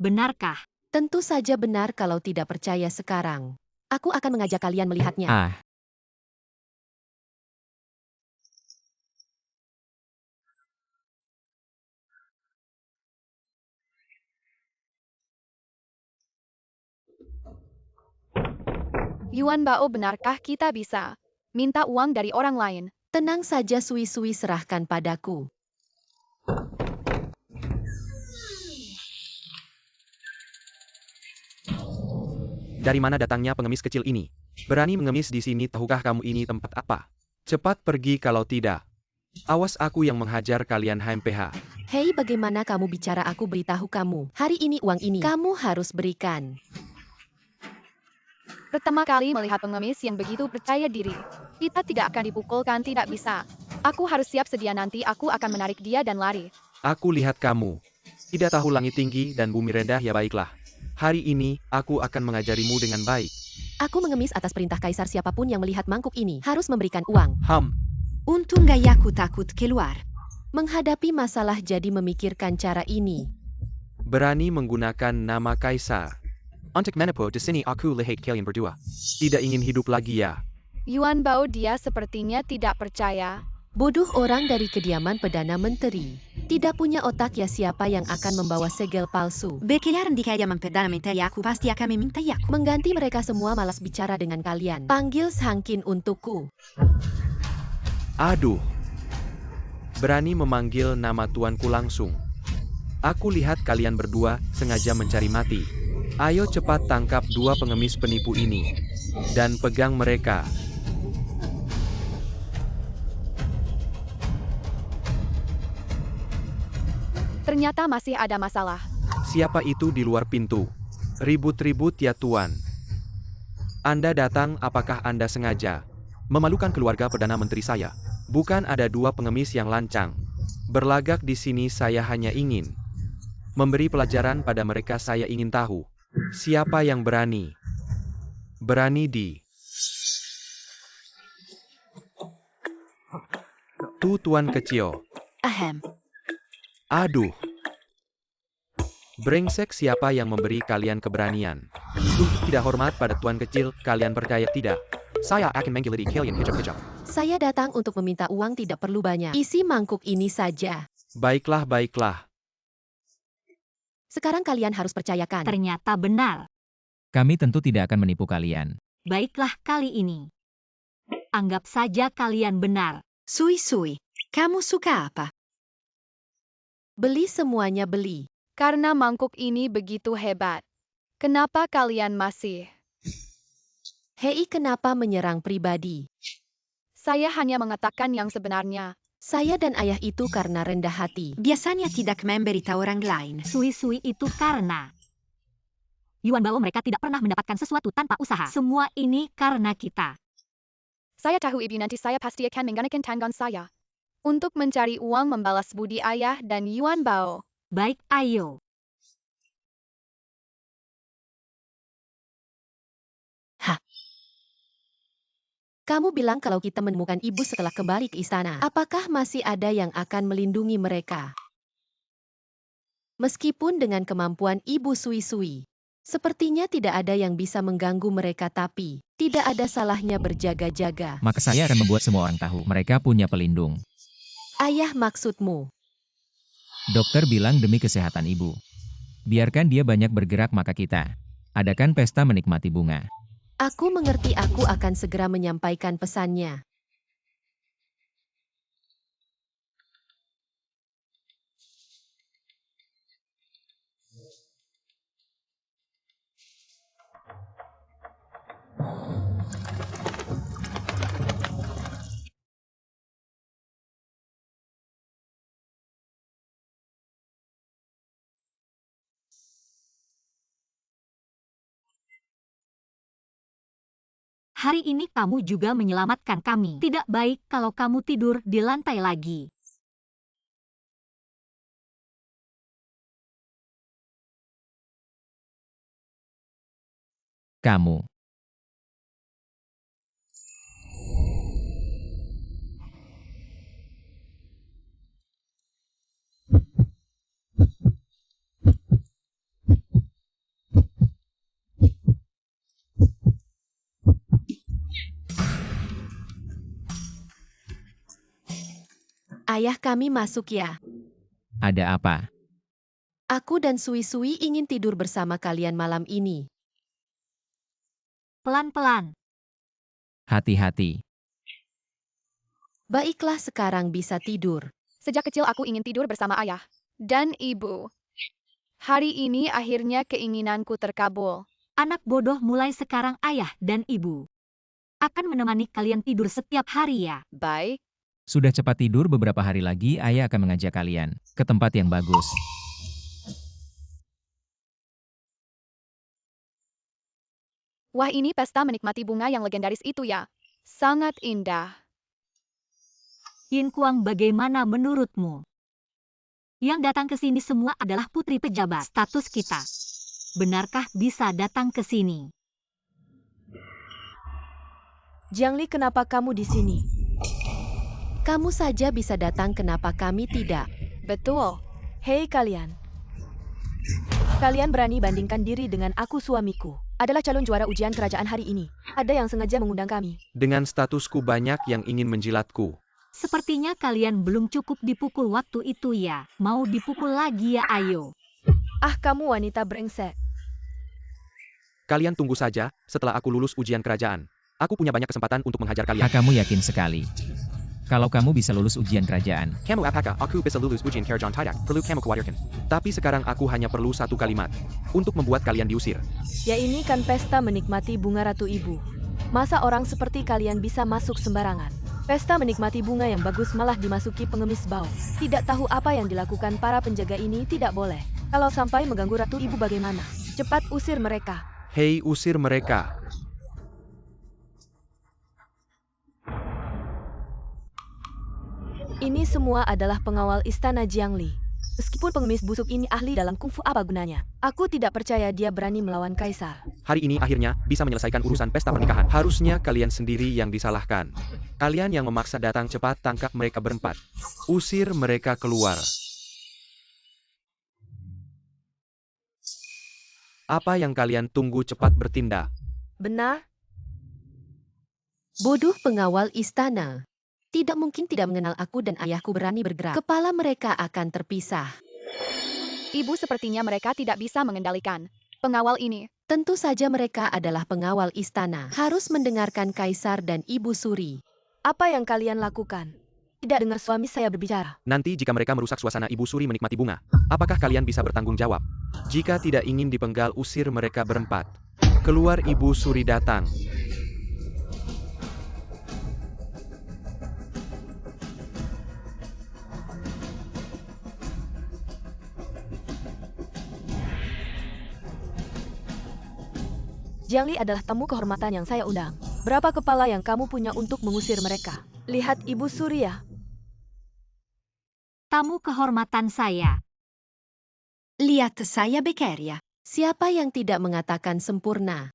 Benarkah? Tentu saja benar. Kalau tidak percaya sekarang, aku akan mengajak kalian melihatnya. Yuan Bao, benarkah kita bisa minta uang dari orang lain? Tenang saja, Sui-Sui, serahkan padaku. Dari mana datangnya pengemis kecil ini? Berani mengemis di sini, tahukah kamu ini tempat apa? Cepat pergi kalau tidak. Awas aku yang menghajar kalian HMPH. Hei, bagaimana kamu bicara? Aku beritahu kamu, hari ini uang ini kamu harus berikan. Pertama kali melihat pengemis yang begitu percaya diri. Kita tidak akan dipukulkan, tidak bisa. Aku harus siap sedia, nanti aku akan menarik dia dan lari. Aku lihat kamu tidak tahu langit tinggi dan bumi rendah, ya baiklah. Hari ini aku akan mengajarimu dengan baik. Aku mengemis atas perintah kaisar. Siapapun yang melihat mangkuk ini harus memberikan uang. Untung gak aku takut keluar. Menghadapi masalah jadi memikirkan cara ini. Berani menggunakan nama kaisar. Untuk menipu di sini aku lihat kalian berdua tidak ingin hidup lagi, ya. Yuan Bao, dia sepertinya tidak percaya. Bodoh orang dari kediaman Perdana Menteri. Tidak punya otak, ya. Siapa yang akan membawa segel palsu? Bekalan di kediaman Perdana Menteri, aku pasti akan meminta aku. Mengganti mereka semua, malas bicara dengan kalian. Panggil Sangkin untukku. Aduh. Berani memanggil nama tuanku langsung. Aku lihat kalian berdua sengaja mencari mati. Ayo cepat tangkap dua pengemis penipu ini dan pegang mereka. Ternyata masih ada masalah. Siapa itu di luar pintu? Ribut-ribut ya, tuan. Anda datang apakah Anda sengaja memalukan keluarga Perdana Menteri saya? Bukan ada dua pengemis yang lancang berlagak di sini, saya hanya ingin memberi pelajaran pada mereka. Saya ingin tahu siapa yang berani di Tuan kecil. Ahem. Aduh. Brengsek, siapa yang memberi kalian keberanian untuk tidak hormat pada tuan kecil? Kalian percaya tidak? Saya akan menggiliti kalian kejap-kejap. Saya datang untuk meminta uang, tidak perlu banyak. Isi mangkuk ini saja. Baiklah, baiklah. Sekarang kalian harus percayakan. Ternyata benar. Kami tentu tidak akan menipu kalian. Baiklah kali ini. Anggap saja kalian benar. Sui, kamu suka apa? Beli semuanya, beli. Karena mangkuk ini begitu hebat. Kenapa kalian masih? Hei, kenapa menyerang pribadi? Saya hanya mengatakan yang sebenarnya. Saya dan ayah itu karena rendah hati. Biasanya tidak memberitahu orang lain. Sui-sui itu karena Yuan Bao mereka tidak pernah mendapatkan sesuatu tanpa usaha. Semua ini karena kita. Saya tahu ibu, nanti saya pasti akan menggunakan tangan saya untuk mencari uang membalas budi ayah dan Yuan Bao. Baik, ayo. Kamu bilang kalau kita menemukan ibu setelah kembali ke istana. Apakah masih ada yang akan melindungi mereka? Meskipun dengan kemampuan ibu Sui-sui, sepertinya tidak ada yang bisa mengganggu mereka, tapi tidak ada salahnya berjaga-jaga. Maka saya akan membuat semua orang tahu mereka punya pelindung. Ayah, maksudmu? Dokter bilang demi kesehatan ibu. Biarkan dia banyak bergerak, maka kita adakan pesta menikmati bunga. Aku mengerti, aku akan segera menyampaikan pesannya. Hari ini kamu juga menyelamatkan kami. Tidak baik kalau kamu tidur di lantai lagi. Kamu. Ayah, kami masuk ya. Ada apa? Aku dan Sui-sui ingin tidur bersama kalian malam ini. Pelan-pelan. Hati-hati. Baiklah, sekarang bisa tidur. Sejak kecil aku ingin tidur bersama ayah dan ibu. Hari ini akhirnya keinginanku terkabul. Anak bodoh, mulai sekarang ayah dan ibu akan menemani kalian tidur setiap hari ya. Baik. Sudah cepat tidur, beberapa hari lagi ayah akan mengajak kalian ke tempat yang bagus. Wah, ini pesta menikmati bunga yang legendaris itu ya. Sangat indah. Yin Kuang, bagaimana menurutmu? Yang datang ke sini semua adalah putri pejabat status kita. Benarkah bisa datang ke sini? Jiang Li, kenapa kamu di sini? Kamu saja bisa datang, kenapa kami tidak? Betul. Hei kalian. Kalian berani bandingkan diri dengan aku, suamiku adalah calon juara ujian kerajaan hari ini. Ada yang sengaja mengundang kami. Dengan statusku banyak yang ingin menjilatku. Sepertinya kalian belum cukup dipukul waktu itu ya. Mau dipukul lagi ya, ayo. Ah, kamu wanita brengsek. Kalian tunggu saja, setelah aku lulus ujian kerajaan. Aku punya banyak kesempatan untuk menghajar kalian. Kamu yakin sekali kalau kamu bisa lulus ujian kerajaan? Kamu apakah aku bisa lulus ujian kerajaan? Tidak perlu kamu khawatirkan. Tapi sekarang aku hanya perlu satu kalimat untuk membuat kalian diusir. Ya, ini kan pesta menikmati bunga Ratu Ibu. Masa orang seperti kalian bisa masuk sembarangan? Pesta menikmati bunga yang bagus malah dimasuki pengemis bau. Tidak tahu apa yang dilakukan para penjaga ini, tidak boleh. Kalau sampai mengganggu Ratu Ibu bagaimana? Cepat usir mereka. Hei, usir mereka. Ini semua adalah pengawal istana Jiangli. Meskipun pengemis busuk ini ahli dalam kungfu, apa gunanya? Aku tidak percaya dia berani melawan kaisar. Hari ini akhirnya bisa menyelesaikan urusan pesta pernikahan. Harusnya kalian sendiri yang disalahkan. Kalian yang memaksa datang, cepat tangkap mereka berempat. Usir mereka keluar. Apa yang kalian tunggu, cepat bertindak. Benar? Bodoh pengawal istana. Tidak mungkin tidak mengenal aku dan ayahku berani bergerak. Kepala mereka akan terpisah. Ibu, sepertinya mereka tidak bisa mengendalikan pengawal ini. Tentu saja mereka adalah pengawal istana. Harus mendengarkan kaisar dan Ibu Suri. Apa yang kalian lakukan? Tidak dengar suami saya berbicara. Nanti jika mereka merusak suasana Ibu Suri menikmati bunga, apakah kalian bisa bertanggung jawab? Jika tidak ingin dipenggal, usir mereka berempat. Keluar. Ibu Suri datang. Jiangli adalah tamu kehormatan yang saya undang. Berapa kepala yang kamu punya untuk mengusir mereka? Lihat Ibu Surya. Tamu kehormatan saya. Lihat saya Bekeria. Siapa yang tidak mengatakan sempurna?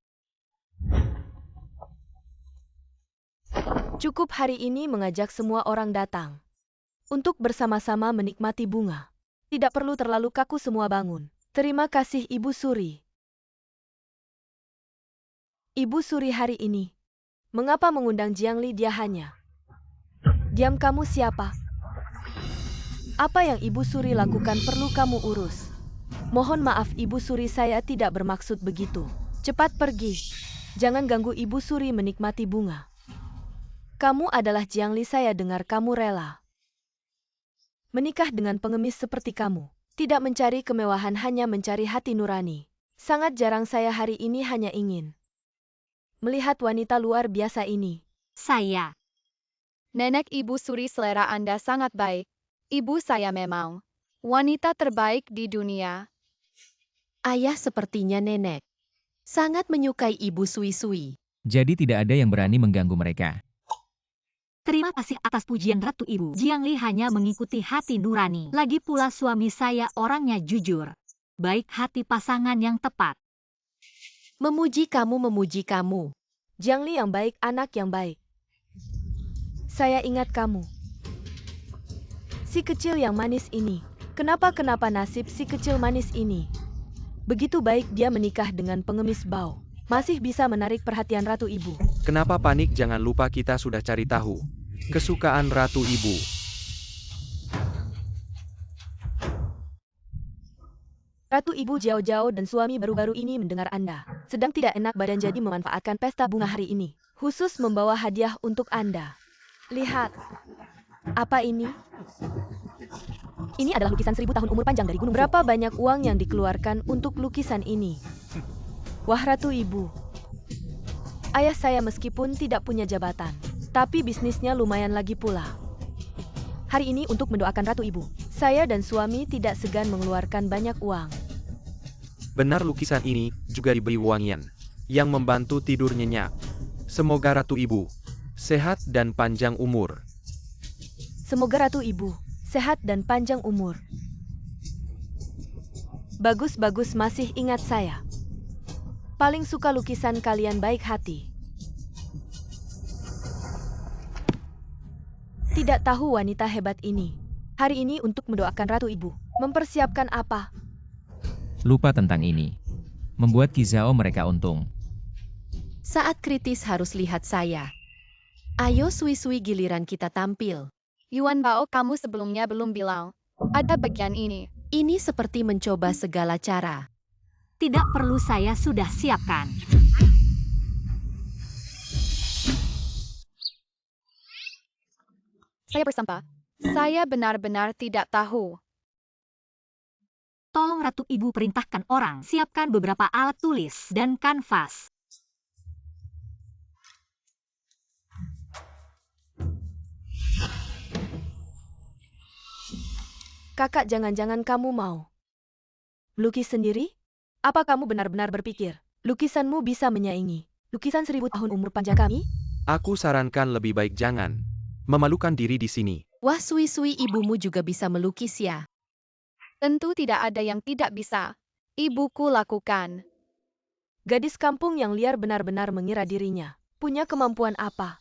Cukup hari ini mengajak semua orang datang. Untuk bersama-sama menikmati bunga. Tidak perlu terlalu kaku, semua bangun. Terima kasih Ibu Suri. Ibu Suri hari ini. Mengapa mengundang Jiangli? Dia hanya. Diam, kamu siapa? Apa yang Ibu Suri lakukan perlu kamu urus. Mohon maaf Ibu Suri, saya tidak bermaksud begitu. Cepat pergi. Jangan ganggu Ibu Suri menikmati bunga. Kamu adalah Jiangli, saya dengar kamu rela menikah dengan pengemis seperti kamu. Tidak mencari kemewahan, hanya mencari hati nurani. Sangat jarang saya hari ini hanya ingin melihat wanita luar biasa ini. Saya. Nenek Ibu Suri, selera Anda sangat baik. Ibu saya memang wanita terbaik di dunia. Ayah sepertinya nenek. Sangat menyukai Ibu Sui-Sui. Jadi tidak ada yang berani mengganggu mereka. Terima kasih atas pujian Ratu Ibu. Jiangli hanya mengikuti hati nurani. Lagi pula suami saya orangnya jujur. Baik hati, pasangan yang tepat. Memuji kamu. Jiangli yang baik, anak yang baik. Saya ingat kamu. Si kecil yang manis ini. Kenapa nasib si kecil manis ini? Begitu baik dia menikah dengan pengemis bau. Masih bisa menarik perhatian Ratu Ibu. Kenapa panik? Jangan lupa kita sudah cari tahu kesukaan Ratu Ibu. Ratu Ibu Jiao Jiao dan suami baru-baru ini mendengar Anda sedang tidak enak badan, jadi memanfaatkan pesta bunga hari ini. Khusus membawa hadiah untuk Anda. Lihat. Apa ini? Ini adalah lukisan 1000 tahun umur panjang dari Gunung. Berapa banyak uang yang dikeluarkan untuk lukisan ini? Wah Ratu Ibu. Ayah saya meskipun tidak punya jabatan, tapi bisnisnya lumayan lagi pula. Hari ini untuk mendoakan Ratu Ibu, saya dan suami tidak segan mengeluarkan banyak uang. Benar, lukisan ini juga diberi wangian yang membantu tidur nyenyak. Semoga Ratu Ibu sehat dan panjang umur. Semoga Ratu Ibu sehat dan panjang umur. Bagus, masih ingat saya. Paling suka lukisan kalian, baik hati. Tidak tahu wanita hebat ini. Hari ini untuk mendoakan Ratu Ibu. Mempersiapkan apa? Lupa tentang ini. Membuat Kizao mereka untung. Saat kritis harus lihat saya. Ayo Sui-Sui, giliran kita tampil. Yuan Bao, kamu sebelumnya belum bilang ada bagian ini. Ini seperti mencoba segala cara. Tidak perlu, saya sudah siapkan. Saya bersumpah, saya benar-benar tidak tahu. Tolong Ratu Ibu perintahkan orang siapkan beberapa alat tulis dan kanvas. Kakak, jangan-jangan kamu mau melukis sendiri? Apa kamu benar-benar berpikir lukisanmu bisa menyaingi lukisan 1000 tahun umur panjang kami? Aku sarankan lebih baik jangan memalukan diri di sini. Wah, Sui-Sui, ibumu juga bisa melukis ya. Tentu tidak ada yang tidak bisa. Ibuku lakukan. Gadis kampung yang liar benar-benar mengira dirinya punya kemampuan apa.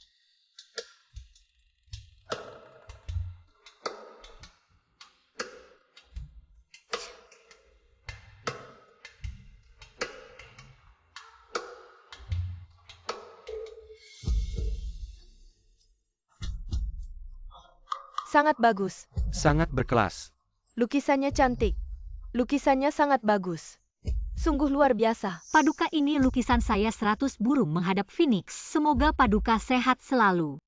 Sangat bagus. Sangat berkelas. Lukisannya cantik. Lukisannya sangat bagus. Sungguh luar biasa. Paduka, ini lukisan saya 100 burung menghadap Phoenix. Semoga Paduka sehat selalu.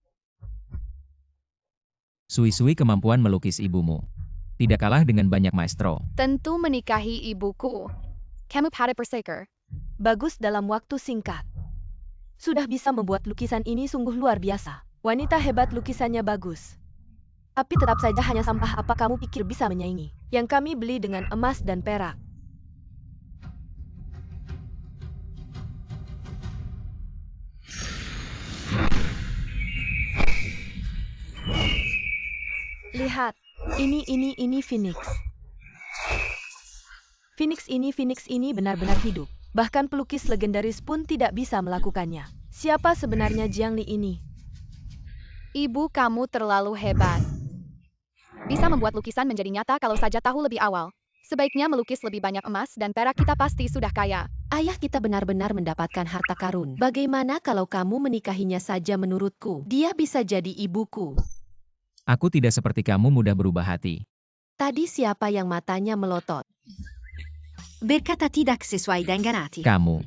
Sui-Sui, kemampuan melukis ibumu tidak kalah dengan banyak maestro. Tentu menikahi ibuku. Kamu pada bersaker. Bagus dalam waktu singkat. Sudah bisa membuat lukisan ini sungguh luar biasa. Wanita hebat, lukisannya bagus. Tapi tetap saja hanya sampah. Apa kamu pikir bisa menyaingi yang kami beli dengan emas dan perak? Lihat, ini Phoenix. Phoenix ini benar-benar hidup. Bahkan pelukis legendaris pun tidak bisa melakukannya. Siapa sebenarnya Jiangli ini? Ibu kamu terlalu hebat. Bisa membuat lukisan menjadi nyata kalau saja tahu lebih awal. Sebaiknya melukis lebih banyak emas dan perak, kita pasti sudah kaya. Ayah kita benar-benar mendapatkan harta karun. Bagaimana kalau kamu menikahinya saja? Menurutku, dia bisa jadi ibuku. Aku tidak seperti kamu mudah berubah hati. Tadi siapa yang matanya melotot? Berkata tidak sesuai dengan hati. Kamu.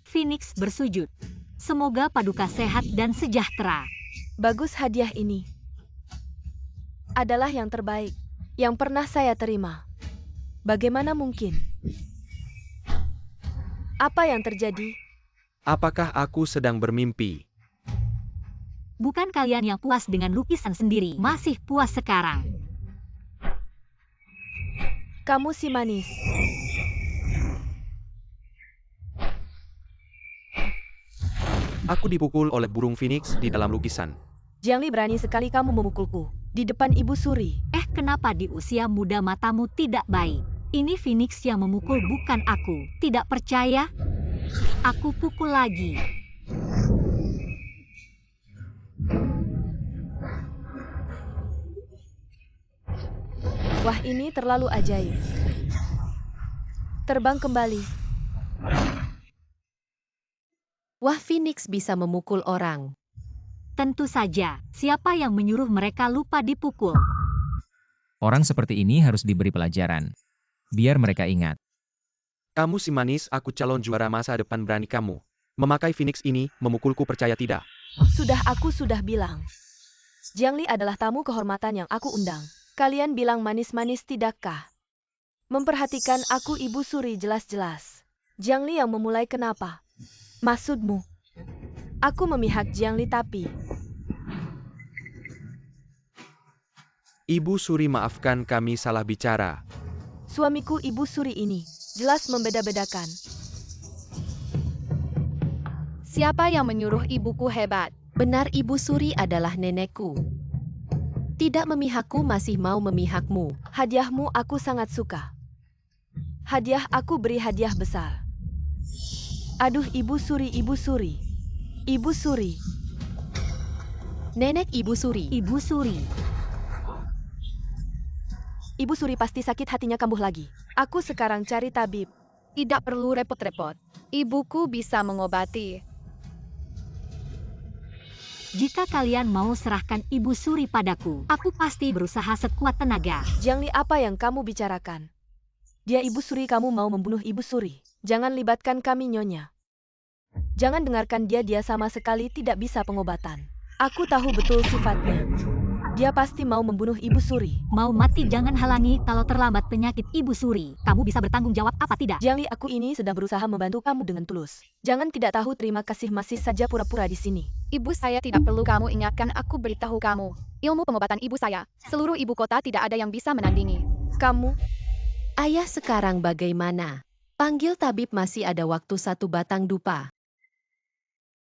Phoenix bersujud. Semoga Paduka sehat dan sejahtera. Bagus, hadiah ini adalah yang terbaik yang pernah saya terima. Bagaimana mungkin? Apa yang terjadi? Apakah aku sedang bermimpi? Bukan kalian yang puas dengan lukisan sendiri, masih puas sekarang. Kamu si manis. Aku dipukul oleh burung Phoenix di dalam lukisan. Jiangli, berani sekali kamu memukulku di depan Ibu Suri. Kenapa di usia muda matamu tidak baik? Ini Phoenix yang memukul, bukan aku. Tidak percaya? Aku pukul lagi. Wah, ini terlalu ajaib. Terbang kembali. Wah, Phoenix bisa memukul orang. Tentu saja. Siapa yang menyuruh mereka lupa dipukul? Orang seperti ini harus diberi pelajaran. Biar mereka ingat. Kamu si manis, aku calon juara masa depan. Berani kamu memakai Phoenix ini memukulku, percaya tidak? Aku sudah bilang. Jiangli adalah tamu kehormatan yang aku undang. Kalian bilang manis-manis, tidakkah? Memperhatikan aku, Ibu Suri, jelas-jelas. Jiangli yang memulai, kenapa? Maksudmu? Aku memihak Jiangli, tapi... Ibu Suri, maafkan kami salah bicara. Suamiku Ibu Suri ini jelas membeda-bedakan. Siapa yang menyuruh ibuku hebat? Benar, Ibu Suri adalah nenekku. Tidak memihakku, masih mau memihakmu. Hadiahmu aku sangat suka. Hadiah, aku beri hadiah besar. Aduh, Ibu Suri, Ibu Suri. Ibu Suri. Nenek Ibu Suri. Ibu Suri. Ibu Suri pasti sakit hatinya kambuh lagi. Aku sekarang cari tabib. Tidak perlu repot-repot. Ibuku bisa mengobati. Jika kalian mau serahkan Ibu Suri padaku, aku pasti berusaha sekuat tenaga. Jiangli, apa yang kamu bicarakan? Dia Ibu Suri, kamu mau membunuh Ibu Suri. Jangan libatkan kami, Nyonya. Jangan dengarkan dia sama sekali tidak bisa pengobatan. Aku tahu betul sifatnya. Dia pasti mau membunuh Ibu Suri. Mau mati, jangan halangi. Kalau terlambat penyakit Ibu Suri, kamu bisa bertanggung jawab apa tidak? Jiangli, aku ini sedang berusaha membantu kamu dengan tulus. Jangan tidak tahu terima kasih, masih saja pura-pura di sini. Ibu saya tidak perlu kamu ingatkan, aku beritahu kamu. Ilmu pengobatan ibu saya, seluruh ibu kota tidak ada yang bisa menandingi. Kamu? Ayah, sekarang bagaimana? Panggil tabib, masih ada waktu 1 batang dupa.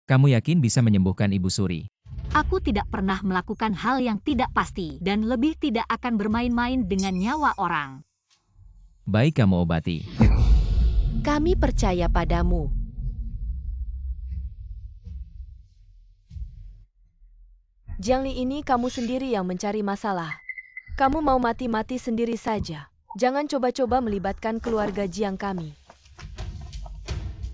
Kamu yakin bisa menyembuhkan Ibu Suri? Aku tidak pernah melakukan hal yang tidak pasti dan lebih tidak akan bermain-main dengan nyawa orang. Baik, kamu obati. Kami percaya padamu. Jiangli, ini kamu sendiri yang mencari masalah. Kamu mau mati-mati sendiri saja. Jangan coba-coba melibatkan keluarga Jiang kami.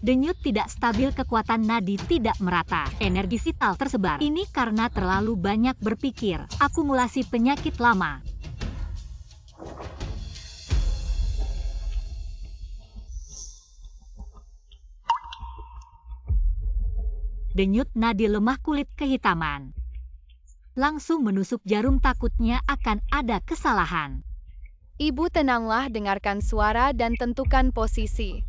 Denyut tidak stabil, kekuatan nadi tidak merata, energi vital tersebar. Ini karena terlalu banyak berpikir, akumulasi penyakit lama. Denyut nadi lemah, kulit kehitaman. Langsung menusuk jarum, takutnya akan ada kesalahan. Ibu tenanglah, dengarkan suara dan tentukan posisi.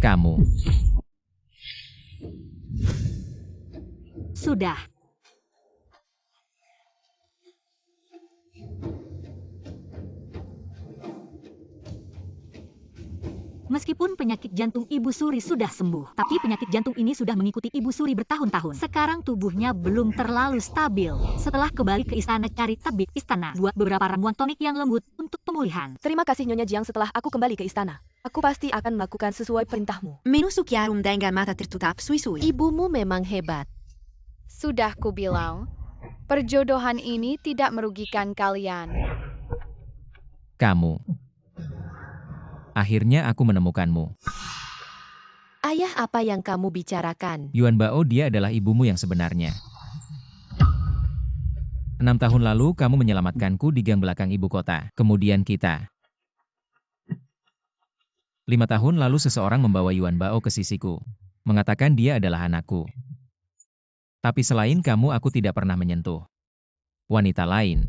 Kamu. Sudah. Meskipun penyakit jantung Ibu Suri sudah sembuh, tapi penyakit jantung ini sudah mengikuti Ibu Suri bertahun-tahun. Sekarang tubuhnya belum terlalu stabil. Setelah kembali ke istana, cari tabib istana, buat beberapa ramuan tonik yang lembut untuk pemulihan. Terima kasih Nyonya Jiang, setelah aku kembali ke istana. Aku pasti akan melakukan sesuai perintahmu. Minusuk yarum dengan mata tertutup sui-sui. Ibumu memang hebat. Sudah kubilang, perjodohan ini tidak merugikan kalian. Kamu. Akhirnya aku menemukanmu. Ayah, apa yang kamu bicarakan? Yuan Bao, dia adalah ibumu yang sebenarnya. 6 tahun lalu kamu menyelamatkanku di gang belakang ibu kota. Kemudian kita. 5 tahun lalu seseorang membawa Yuan Bao ke sisiku. Mengatakan dia adalah anakku. Tapi selain kamu, aku tidak pernah menyentuh wanita lain.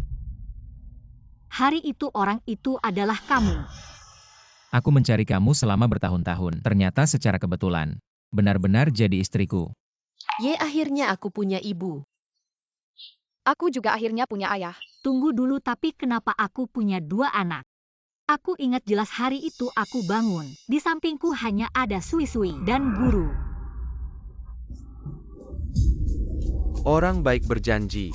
Hari itu orang itu adalah kamu. Aku mencari kamu selama bertahun-tahun. Ternyata secara kebetulan, benar-benar jadi istriku. Akhirnya aku punya ibu. Aku juga akhirnya punya ayah. Tunggu dulu, tapi kenapa aku punya 2 anak? Aku ingat jelas hari itu aku bangun. Di sampingku hanya ada Sui-Sui dan guru. Orang baik berjanji.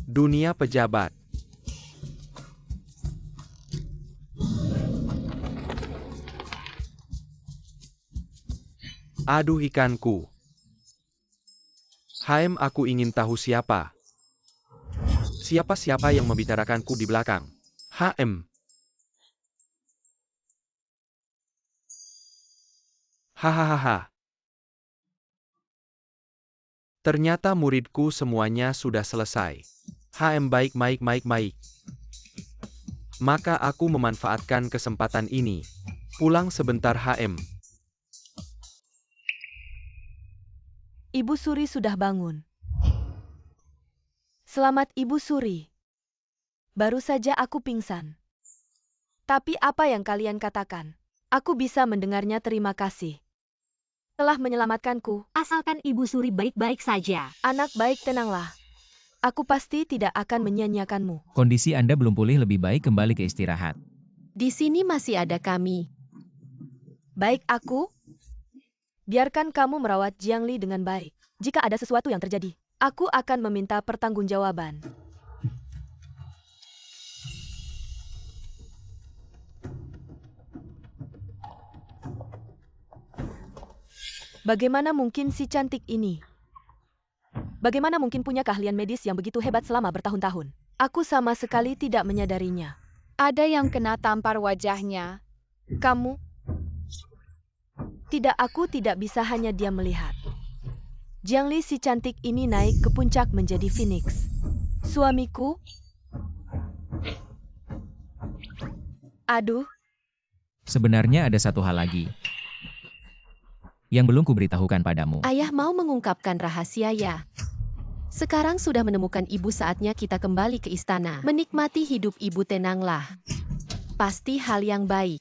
Dunia pejabat. Aduh ikanku. Aku ingin tahu siapa. Siapa yang membicarakanku di belakang? Hahaha. Ternyata muridku semuanya sudah selesai. Baik. Maka aku memanfaatkan kesempatan ini. Pulang sebentar. Ibu Suri sudah bangun. Selamat Ibu Suri. Baru saja aku pingsan. Tapi apa yang kalian katakan? Aku bisa mendengarnya, terima kasih. Telah menyelamatkanku. Asalkan Ibu Suri baik-baik saja. Anak baik, tenanglah. Aku pasti tidak akan menyia-nyiakanmu. Kondisi Anda belum pulih, lebih baik kembali ke istirahat. Di sini masih ada kami. Baik, aku. Biarkan kamu merawat Jiangli dengan baik. Jika ada sesuatu yang terjadi, aku akan meminta pertanggungjawaban. Bagaimana mungkin si cantik ini? Bagaimana mungkin punya keahlian medis yang begitu hebat selama bertahun-tahun? Aku sama sekali tidak menyadarinya. Ada yang kena tampar wajahnya. Kamu? Tidak, aku tidak bisa hanya diam melihat. Jiangli si cantik ini naik ke puncak menjadi Phoenix. Suamiku? Aduh. Sebenarnya ada satu hal lagi yang belum kuberitahukan padamu. Ayah mau mengungkapkan rahasia ya? Sekarang sudah menemukan ibu, saatnya kita kembali ke istana. Menikmati hidup ibu, tenanglah. Pasti hal yang baik.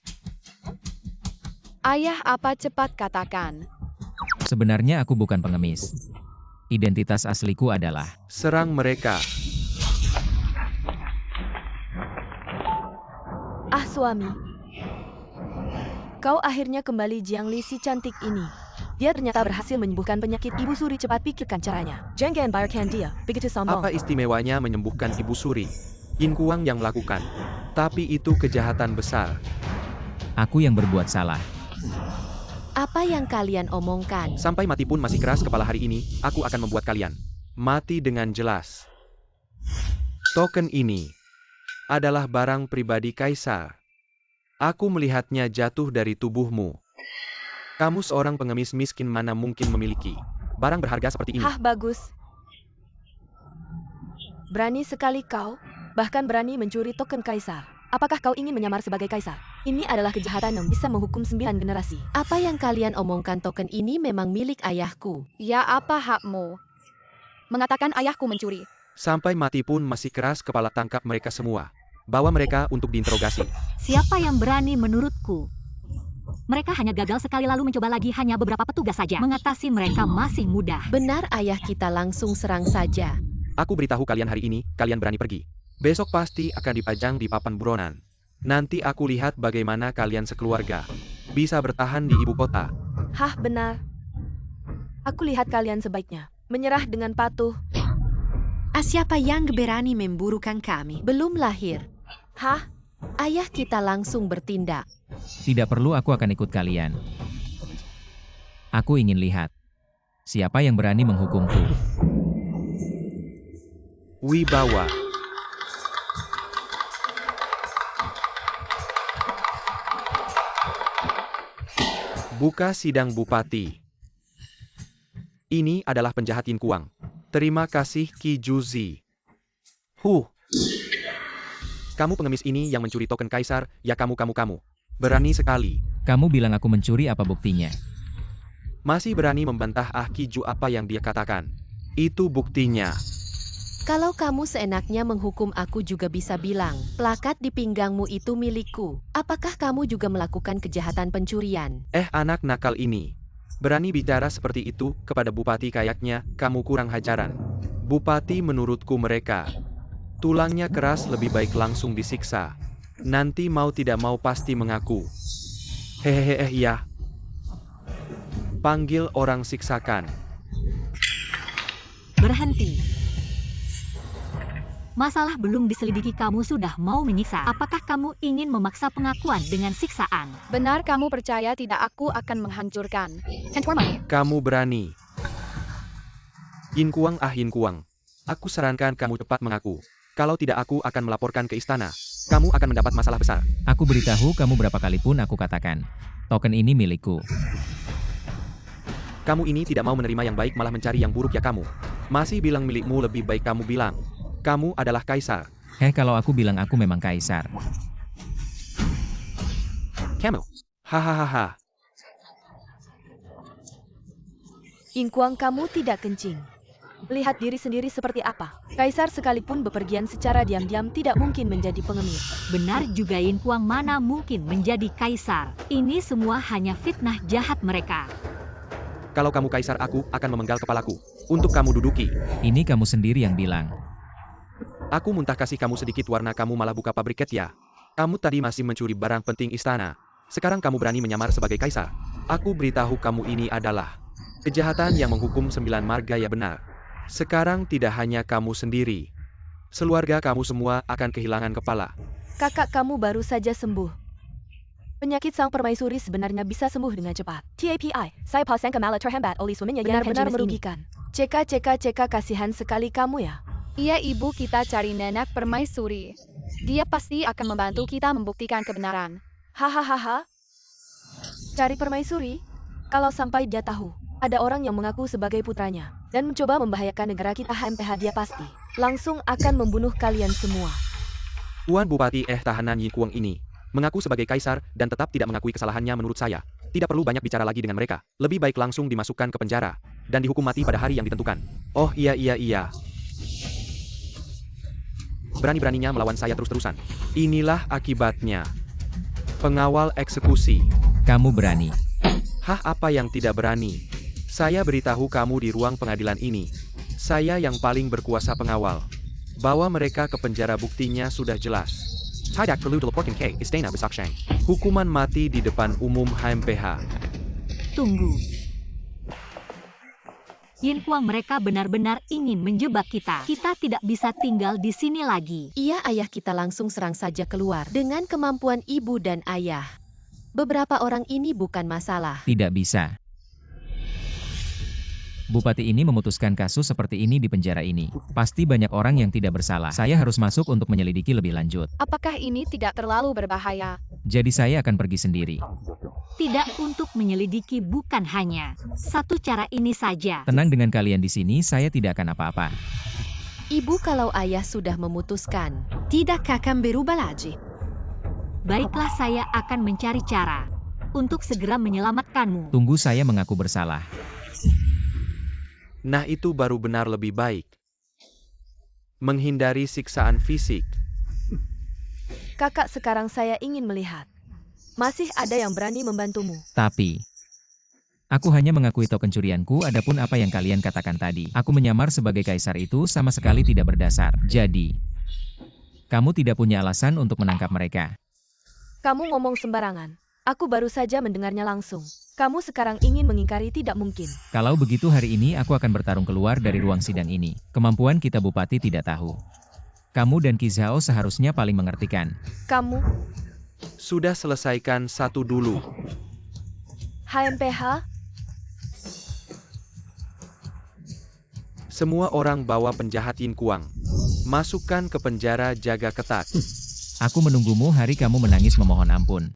Ayah, apa cepat katakan. Sebenarnya aku bukan pengemis. Identitas asliku adalah... Serang mereka. Ah suami. Kau akhirnya kembali, Jiangli si cantik ini. Dia ternyata berhasil menyembuhkan penyakit Ibu Suri, cepat pikirkan caranya. Jangan biarkan dia begitu sombong. Apa istimewanya menyembuhkan Ibu Suri? Yin Kuang yang melakukan. Tapi itu kejahatan besar. Aku yang berbuat salah. Apa yang kalian omongkan? Sampai mati pun masih keras kepala hari ini, aku akan membuat kalian mati dengan jelas. Token ini adalah barang pribadi Kaisar. Aku melihatnya jatuh dari tubuhmu. Kamu seorang pengemis miskin, mana mungkin memiliki barang berharga seperti ini? Hah, bagus. Berani sekali kau, bahkan berani mencuri token Kaisar. Apakah kau ingin menyamar sebagai Kaisar? Ini adalah kejahatan yang bisa menghukum 9 generasi. Apa yang kalian omongkan? Token ini memang milik ayahku. Ya, apa hakmu mengatakan ayahku mencuri? Sampai mati pun masih keras kepala, tangkap mereka semua. Bawa mereka untuk diinterogasi. Siapa yang berani menurutku? Mereka hanya gagal sekali, lalu mencoba lagi, hanya beberapa petugas saja. Mengatasi mereka masih mudah. Benar ayah, kita langsung serang saja. Aku beritahu kalian hari ini, kalian berani pergi. Besok pasti akan dipajang di papan buronan. Nanti aku lihat bagaimana kalian sekeluarga bisa bertahan di ibu kota. Hah, benar. Aku lihat kalian sebaiknya menyerah dengan patuh. Siapa yang berani memburukan kami? Belum lahir. Hah? Ayah, kita langsung bertindak. Tidak perlu, aku akan ikut kalian. Aku ingin lihat siapa yang berani menghukumku. Wibawa. Buka sidang Bupati. Ini adalah penjahat Yin Kuang. Terima kasih Qi Juzi. Kamu pengemis ini yang mencuri token Kaisar, ya kamu. Berani sekali. Kamu bilang aku mencuri, apa buktinya? Masih berani membantah Qi Ju, apa yang dia katakan. Itu buktinya. Kalau kamu seenaknya menghukum, aku juga bisa bilang, plakat di pinggangmu itu milikku. Apakah kamu juga melakukan kejahatan pencurian? Anak nakal ini. Berani bicara seperti itu kepada Bupati, kayaknya kamu kurang hajaran. Bupati, menurutku mereka tulangnya keras, lebih baik langsung disiksa. Nanti mau tidak mau pasti mengaku. Hehehe, ya. Panggil orang, siksakan. Berhenti. Masalah belum diselidiki, kamu sudah mau menyiksa. Apakah kamu ingin memaksa pengakuan dengan siksaan? Benar, kamu percaya tidak aku akan menghancurkan. Kamu berani. Yin Kuang, Yin Kuang. Aku sarankan kamu cepat mengaku. Kalau tidak, aku akan melaporkan ke istana. Kamu akan mendapat masalah besar. Aku beritahu kamu berapa kali pun aku katakan. Token ini milikku. Kamu ini tidak mau menerima yang baik, malah mencari yang buruk, ya kamu. Masih bilang milikmu, lebih baik kamu bilang kamu adalah Kaisar. Kalau aku bilang aku memang Kaisar. Kamu. Hahaha. Yin Kuang, kamu tidak kencing. Lihat diri sendiri seperti apa. Kaisar sekalipun bepergian secara diam-diam tidak mungkin menjadi pengemis. Benar juga Yin Kuang, mana mungkin menjadi Kaisar. Ini semua hanya fitnah jahat mereka. Kalau kamu Kaisar, aku akan memenggal kepalaku untuk kamu duduki. Ini kamu sendiri yang bilang. Aku muntah kasih kamu sedikit warna, kamu malah buka pabrik cat, ya. Kamu tadi masih mencuri barang penting istana. Sekarang kamu berani menyamar sebagai Kaisar. Aku beritahu kamu, ini adalah kejahatan yang menghukum 9 marga, ya benar. Sekarang tidak hanya kamu sendiri. Sekeluarga kamu semua akan kehilangan kepala. Kakak kamu baru saja sembuh. Penyakit sang permaisuri sebenarnya bisa sembuh dengan cepat. TAPI, saya pasang kemala terhambat oleh suaminya yang benar-benar merugikan. CK, kasihan sekali kamu ya. Iya ibu, kita cari nenek permaisuri. Dia pasti akan membantu kita membuktikan kebenaran. Hahaha. Cari permaisuri? Kalau sampai dia tahu ada orang yang mengaku sebagai putranya dan mencoba membahayakan negara kita, HMPH, dia pasti langsung akan membunuh kalian semua. Tuan Bupati, tahanan Yin Kuang ini mengaku sebagai Kaisar dan tetap tidak mengakui kesalahannya. Menurut saya, tidak perlu banyak bicara lagi dengan mereka. Lebih baik langsung dimasukkan ke penjara. dan dihukum mati pada hari yang ditentukan. Oh iya. Berani-beraninya melawan saya terus-terusan. Inilah akibatnya. Pengawal eksekusi. Kamu berani. Hah, apa yang tidak berani? Saya beritahu kamu di ruang pengadilan ini. Saya yang paling berkuasa pengawal. Bawa mereka ke penjara, buktinya sudah jelas. Tidak perlu dilaporkan ke Istana Besaksang. Hukuman mati di depan umum HMPH. Tunggu. Yin Kuang, mereka benar-benar ingin menjebak kita. Kita tidak bisa tinggal di sini lagi. Iya ayah, kita langsung serang saja keluar. Dengan kemampuan ibu dan ayah. Beberapa orang ini bukan masalah. Tidak bisa. Bupati ini memutuskan kasus seperti ini di penjara ini. Pasti banyak orang yang tidak bersalah. Saya harus masuk untuk menyelidiki lebih lanjut. Apakah ini tidak terlalu berbahaya? Jadi saya akan pergi sendiri. Tidak, untuk menyelidiki bukan hanya satu cara ini saja. Tenang, dengan kalian di sini saya tidak akan apa-apa. Ibu, kalau ayah sudah memutuskan. Tidak akan berubah lagi. Baiklah, saya akan mencari cara untuk segera menyelamatkanmu. Tunggu saya mengaku bersalah. Nah, itu baru benar lebih baik. Menghindari siksaan fisik. Kakak, sekarang saya ingin melihat. Masih ada yang berani membantumu. Tapi, aku hanya mengakui token curianku, adapun apa yang kalian katakan tadi. Aku menyamar sebagai kaisar itu sama sekali tidak berdasar. Jadi, kamu tidak punya alasan untuk menangkap mereka. Kamu ngomong sembarangan. Aku baru saja mendengarnya langsung. Kamu sekarang ingin mengingkari, tidak mungkin. Kalau begitu hari ini aku akan bertarung keluar dari ruang sidang ini. Kemampuan kita Bupati tidak tahu. Kamu dan Qi Zhao seharusnya paling mengertikan. Kamu, Sudah selesaikan satu dulu. HMPH, Semua orang bawa penjahat Yin Kuang. Masukkan ke penjara, jaga ketat. Aku menunggumu hari kamu menangis memohon ampun.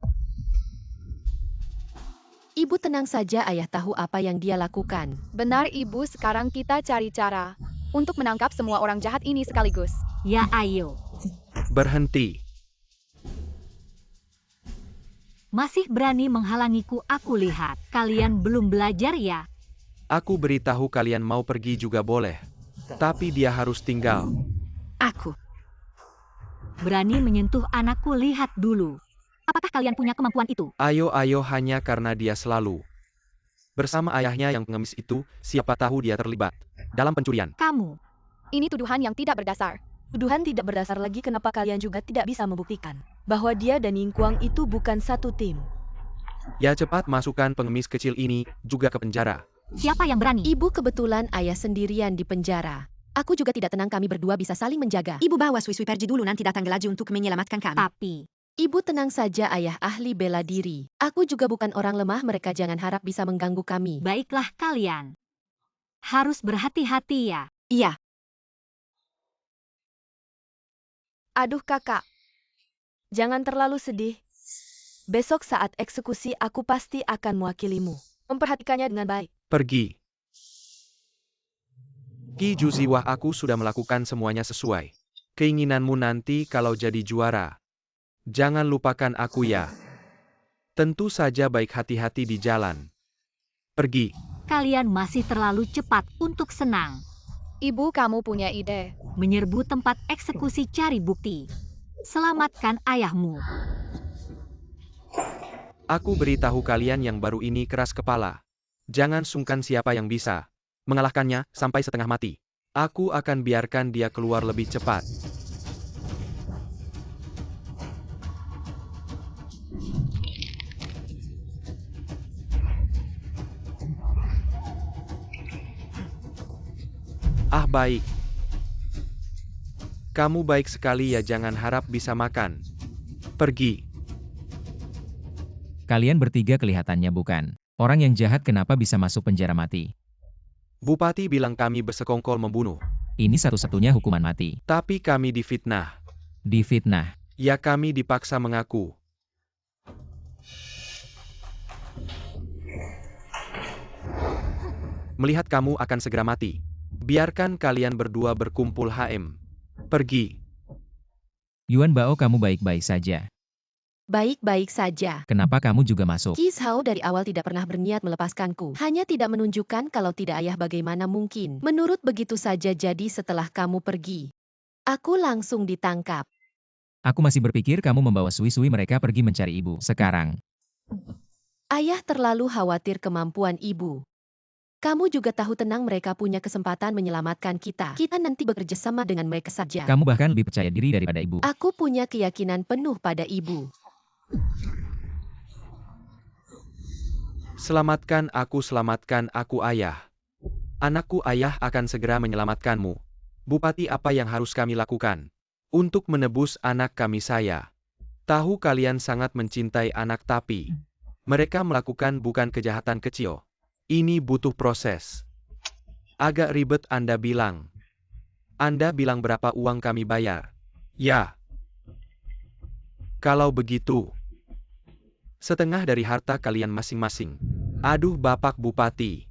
Ibu tenang saja, ayah tahu apa yang dia lakukan. Benar ibu, sekarang kita cari cara untuk menangkap semua orang jahat ini sekaligus. Ya, ayo. Berhenti. Masih berani menghalangiku, aku lihat. Kalian belum belajar ya? Aku beritahu kalian mau pergi juga boleh. Tapi dia harus tinggal. Aku. Berani menyentuh anakku, lihat dulu. Apakah kalian punya kemampuan itu? Ayo, hanya karena dia selalu bersama ayahnya yang pengemis itu, siapa tahu dia terlibat dalam pencurian. Kamu. Ini tuduhan yang tidak berdasar. tuduhan tidak berdasar lagi. Kenapa kalian juga tidak bisa membuktikan bahwa dia dan Yin Kuang itu bukan satu tim? Ya, cepat masukkan pengemis kecil ini juga ke penjara. Siapa yang berani? Ibu, kebetulan ayah sendirian di penjara. Aku juga tidak tenang, kami berdua bisa saling menjaga. Ibu bawa Sui pergi dulu, nanti datang lagi untuk menyelamatkan kami. Tapi, Ibu tenang saja, ayah ahli bela diri. Aku juga bukan orang lemah, mereka jangan harap bisa mengganggu kami. baiklah kalian. Harus berhati-hati ya. Iya, Aduh kakak, jangan terlalu sedih. Besok saat eksekusi aku pasti akan mewakilimu. Memperhatikannya dengan baik. Pergi. Qi Juziwah, aku sudah melakukan semuanya sesuai keinginanmu nanti kalau jadi juara. Jangan lupakan aku ya. Tentu saja baik hati-hati di jalan. Pergi. Kalian masih terlalu cepat untuk senang. Ibu, kamu punya ide. Menyerbu tempat eksekusi, cari bukti. Selamatkan ayahmu. Aku beritahu kalian yang baru ini keras kepala. Jangan sungkan siapa yang bisa mengalahkannya sampai setengah mati. Aku akan biarkan dia keluar lebih cepat. Ah, baik. Kamu baik sekali ya, jangan harap bisa makan. Pergi. Kalian bertiga kelihatannya bukan orang yang jahat, kenapa bisa masuk penjara mati? Bupati bilang kami bersekongkol membunuh. Ini satu-satunya hukuman mati. Tapi kami difitnah. Difitnah. Ya, kami dipaksa mengaku. Melihat kamu akan segera mati. Biarkan kalian berdua berkumpul HM. Pergi. Yuan Bao, kamu baik-baik saja. Baik-baik saja. Kenapa kamu juga masuk? Qi Zhao dari awal tidak pernah berniat melepaskanku. Hanya tidak menunjukkan kalau tidak ayah bagaimana mungkin. Menurut begitu saja jadi setelah kamu pergi. Aku langsung ditangkap. Aku masih berpikir kamu membawa Sui-Sui mereka pergi mencari ibu. Sekarang, Ayah terlalu khawatir kemampuan ibu. Kamu juga tahu tenang mereka punya kesempatan menyelamatkan kita. Kita nanti bekerja sama dengan mereka saja. kamu bahkan lebih percaya diri daripada ibu. Aku punya keyakinan penuh pada ibu. Selamatkan aku ayah. Anakku ayah akan segera menyelamatkanmu. Bupati, apa yang harus kami lakukan untuk menebus anak kami saya? Tahu kalian sangat mencintai anak tapi mereka melakukan bukan kejahatan kecil. Ini butuh proses. Agak ribet Anda bilang. Anda bilang berapa uang kami bayar? Ya. Kalau begitu, setengah dari harta kalian masing-masing. Aduh Bapak Bupati.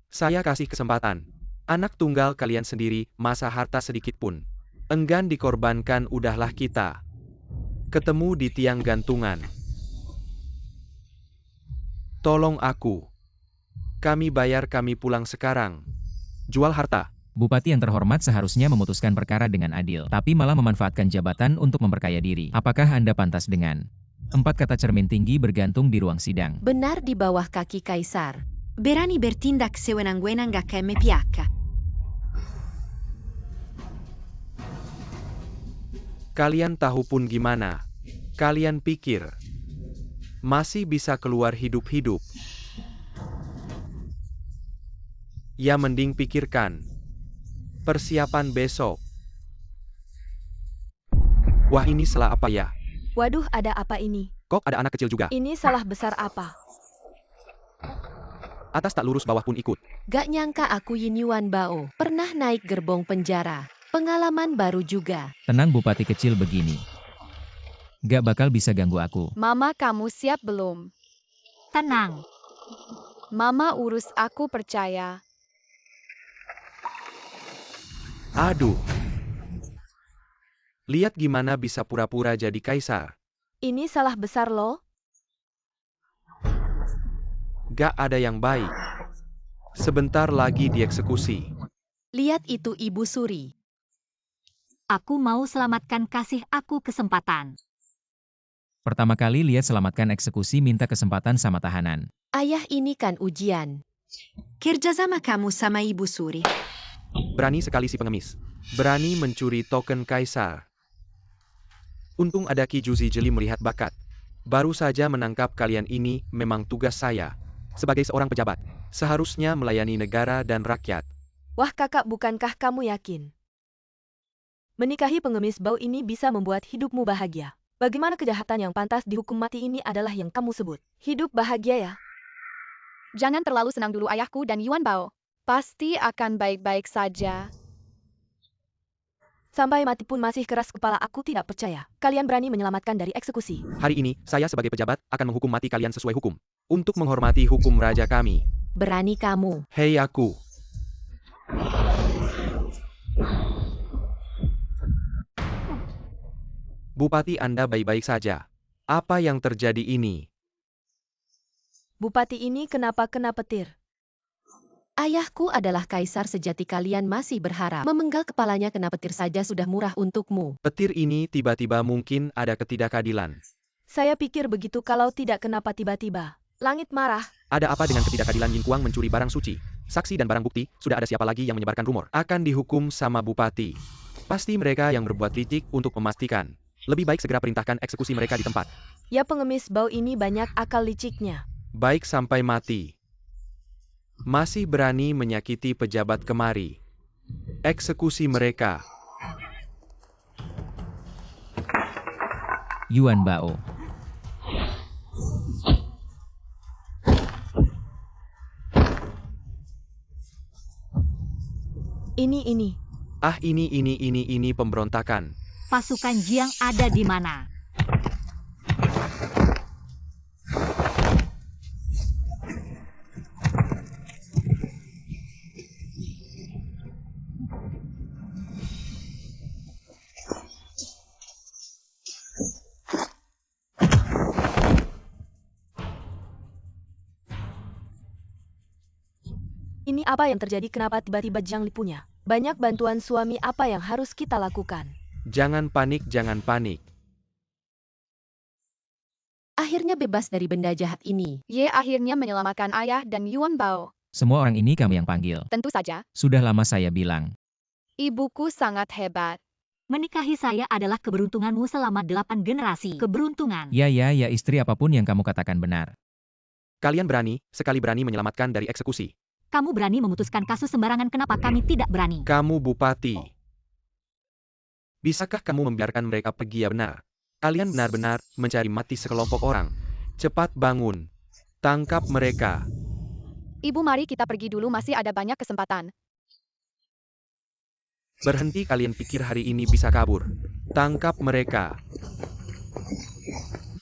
Saya kasih kesempatan. Anak tunggal kalian sendiri, masa harta sedikit pun enggan dikorbankan, udahlah kita ketemu di tiang gantungan. Tolong aku. Kami bayar, kami pulang sekarang. Jual harta. Bupati yang terhormat seharusnya memutuskan perkara dengan adil, tapi malah memanfaatkan jabatan untuk memperkaya diri. Apakah Anda pantas dengan 4 kata cermin tinggi bergantung di ruang sidang? Benar di bawah kaki kaisar. Berani bertindak sewenang-wenang gak KMPH. Kalian tahu pun gimana? Kalian pikir masih bisa keluar hidup-hidup? Ya mending pikirkan persiapan besok. Wah, ini salah apa ya? Waduh, ada apa ini? Kok ada anak kecil juga? Ini salah besar apa? Atas tak lurus, bawah pun ikut. Gak nyangka aku Yin Yuan Bao. Pernah naik gerbong penjara. Pengalaman baru juga. Tenang Bupati kecil begini. Gak bakal bisa ganggu aku. Mama, kamu siap belum? Tenang. Mama urus, aku percaya. Aduh. Lihat gimana bisa pura-pura jadi kaisar. Ini salah besar loh. Gak ada yang baik. Sebentar lagi dieksekusi. Lihat itu Ibu Suri. Aku mau selamatkan, kasih aku kesempatan. Pertama kali lihat selamatkan eksekusi minta kesempatan sama tahanan. Ayah, ini kan ujian. Kerjasama kamu sama Ibu Suri. Berani sekali si pengemis. Berani mencuri token kaisar. Untung ada Ki Juzi jeli melihat bakat. Baru saja menangkap kalian, ini memang tugas saya. Sebagai seorang pejabat, seharusnya melayani negara dan rakyat. Wah kakak, bukankah kamu yakin? Menikahi pengemis bau ini bisa membuat hidupmu bahagia. Bagaimana kejahatan yang pantas dihukum mati ini adalah yang kamu sebut hidup bahagia ya? Jangan terlalu senang dulu ayahku dan Yuan Bao. Pasti akan baik-baik saja. Sampai mati pun masih keras kepala, aku tidak percaya. Kalian berani menyelamatkan dari eksekusi. Hari ini, saya sebagai pejabat akan menghukum mati kalian sesuai hukum. Untuk menghormati hukum raja kami. Berani kamu. Hei aku. Bupati, Anda baik-baik saja. Apa yang terjadi ini? Bupati ini kenapa kena petir? Ayahku adalah kaisar sejati, kalian masih berharap memenggal kepalanya kena petir saja sudah murah untukmu. Petir ini tiba-tiba, mungkin ada ketidakadilan. Saya pikir begitu, kalau tidak kenapa tiba-tiba langit marah. Ada apa dengan ketidakadilan? Yin Kuang mencuri barang suci. Saksi dan barang bukti, sudah ada siapa lagi yang menyebarkan rumor? Akan dihukum sama Bupati. Pasti mereka yang berbuat licik untuk memastikan. Lebih baik segera perintahkan eksekusi mereka di tempat. Ya, pengemis bau ini banyak akal liciknya. Baik sampai mati. Masih berani menyakiti pejabat kemari. Eksekusi mereka. Yuan Bao. Ini. Ah, ini pemberontakan. Pasukan Jiang ada di mana? Ini apa yang terjadi? Kenapa tiba-tiba Jiang Li punya banyak bantuan suami? Apa yang harus kita lakukan? Jangan panik, jangan panik. Akhirnya bebas dari benda jahat ini. Ye akhirnya menyelamatkan ayah dan Yuan Bao. Semua orang ini kamu yang panggil. Tentu saja, Sudah lama saya bilang. ibuku sangat hebat. Menikahi saya adalah keberuntunganmu selama 8 generasi. Keberuntungan. Ya istri apapun yang kamu katakan benar. Kalian berani, sekali berani menyelamatkan dari eksekusi. Kamu berani memutuskan kasus sembarangan, kenapa kami tidak berani? Kamu bupati. Bisakah kamu membiarkan mereka pergi? Ya benar. Kalian benar-benar mencari mati sekelompok orang. Cepat bangun. Tangkap mereka. Ibu, mari kita pergi dulu, masih ada banyak kesempatan. Berhenti, kalian pikir hari ini bisa kabur. Tangkap mereka.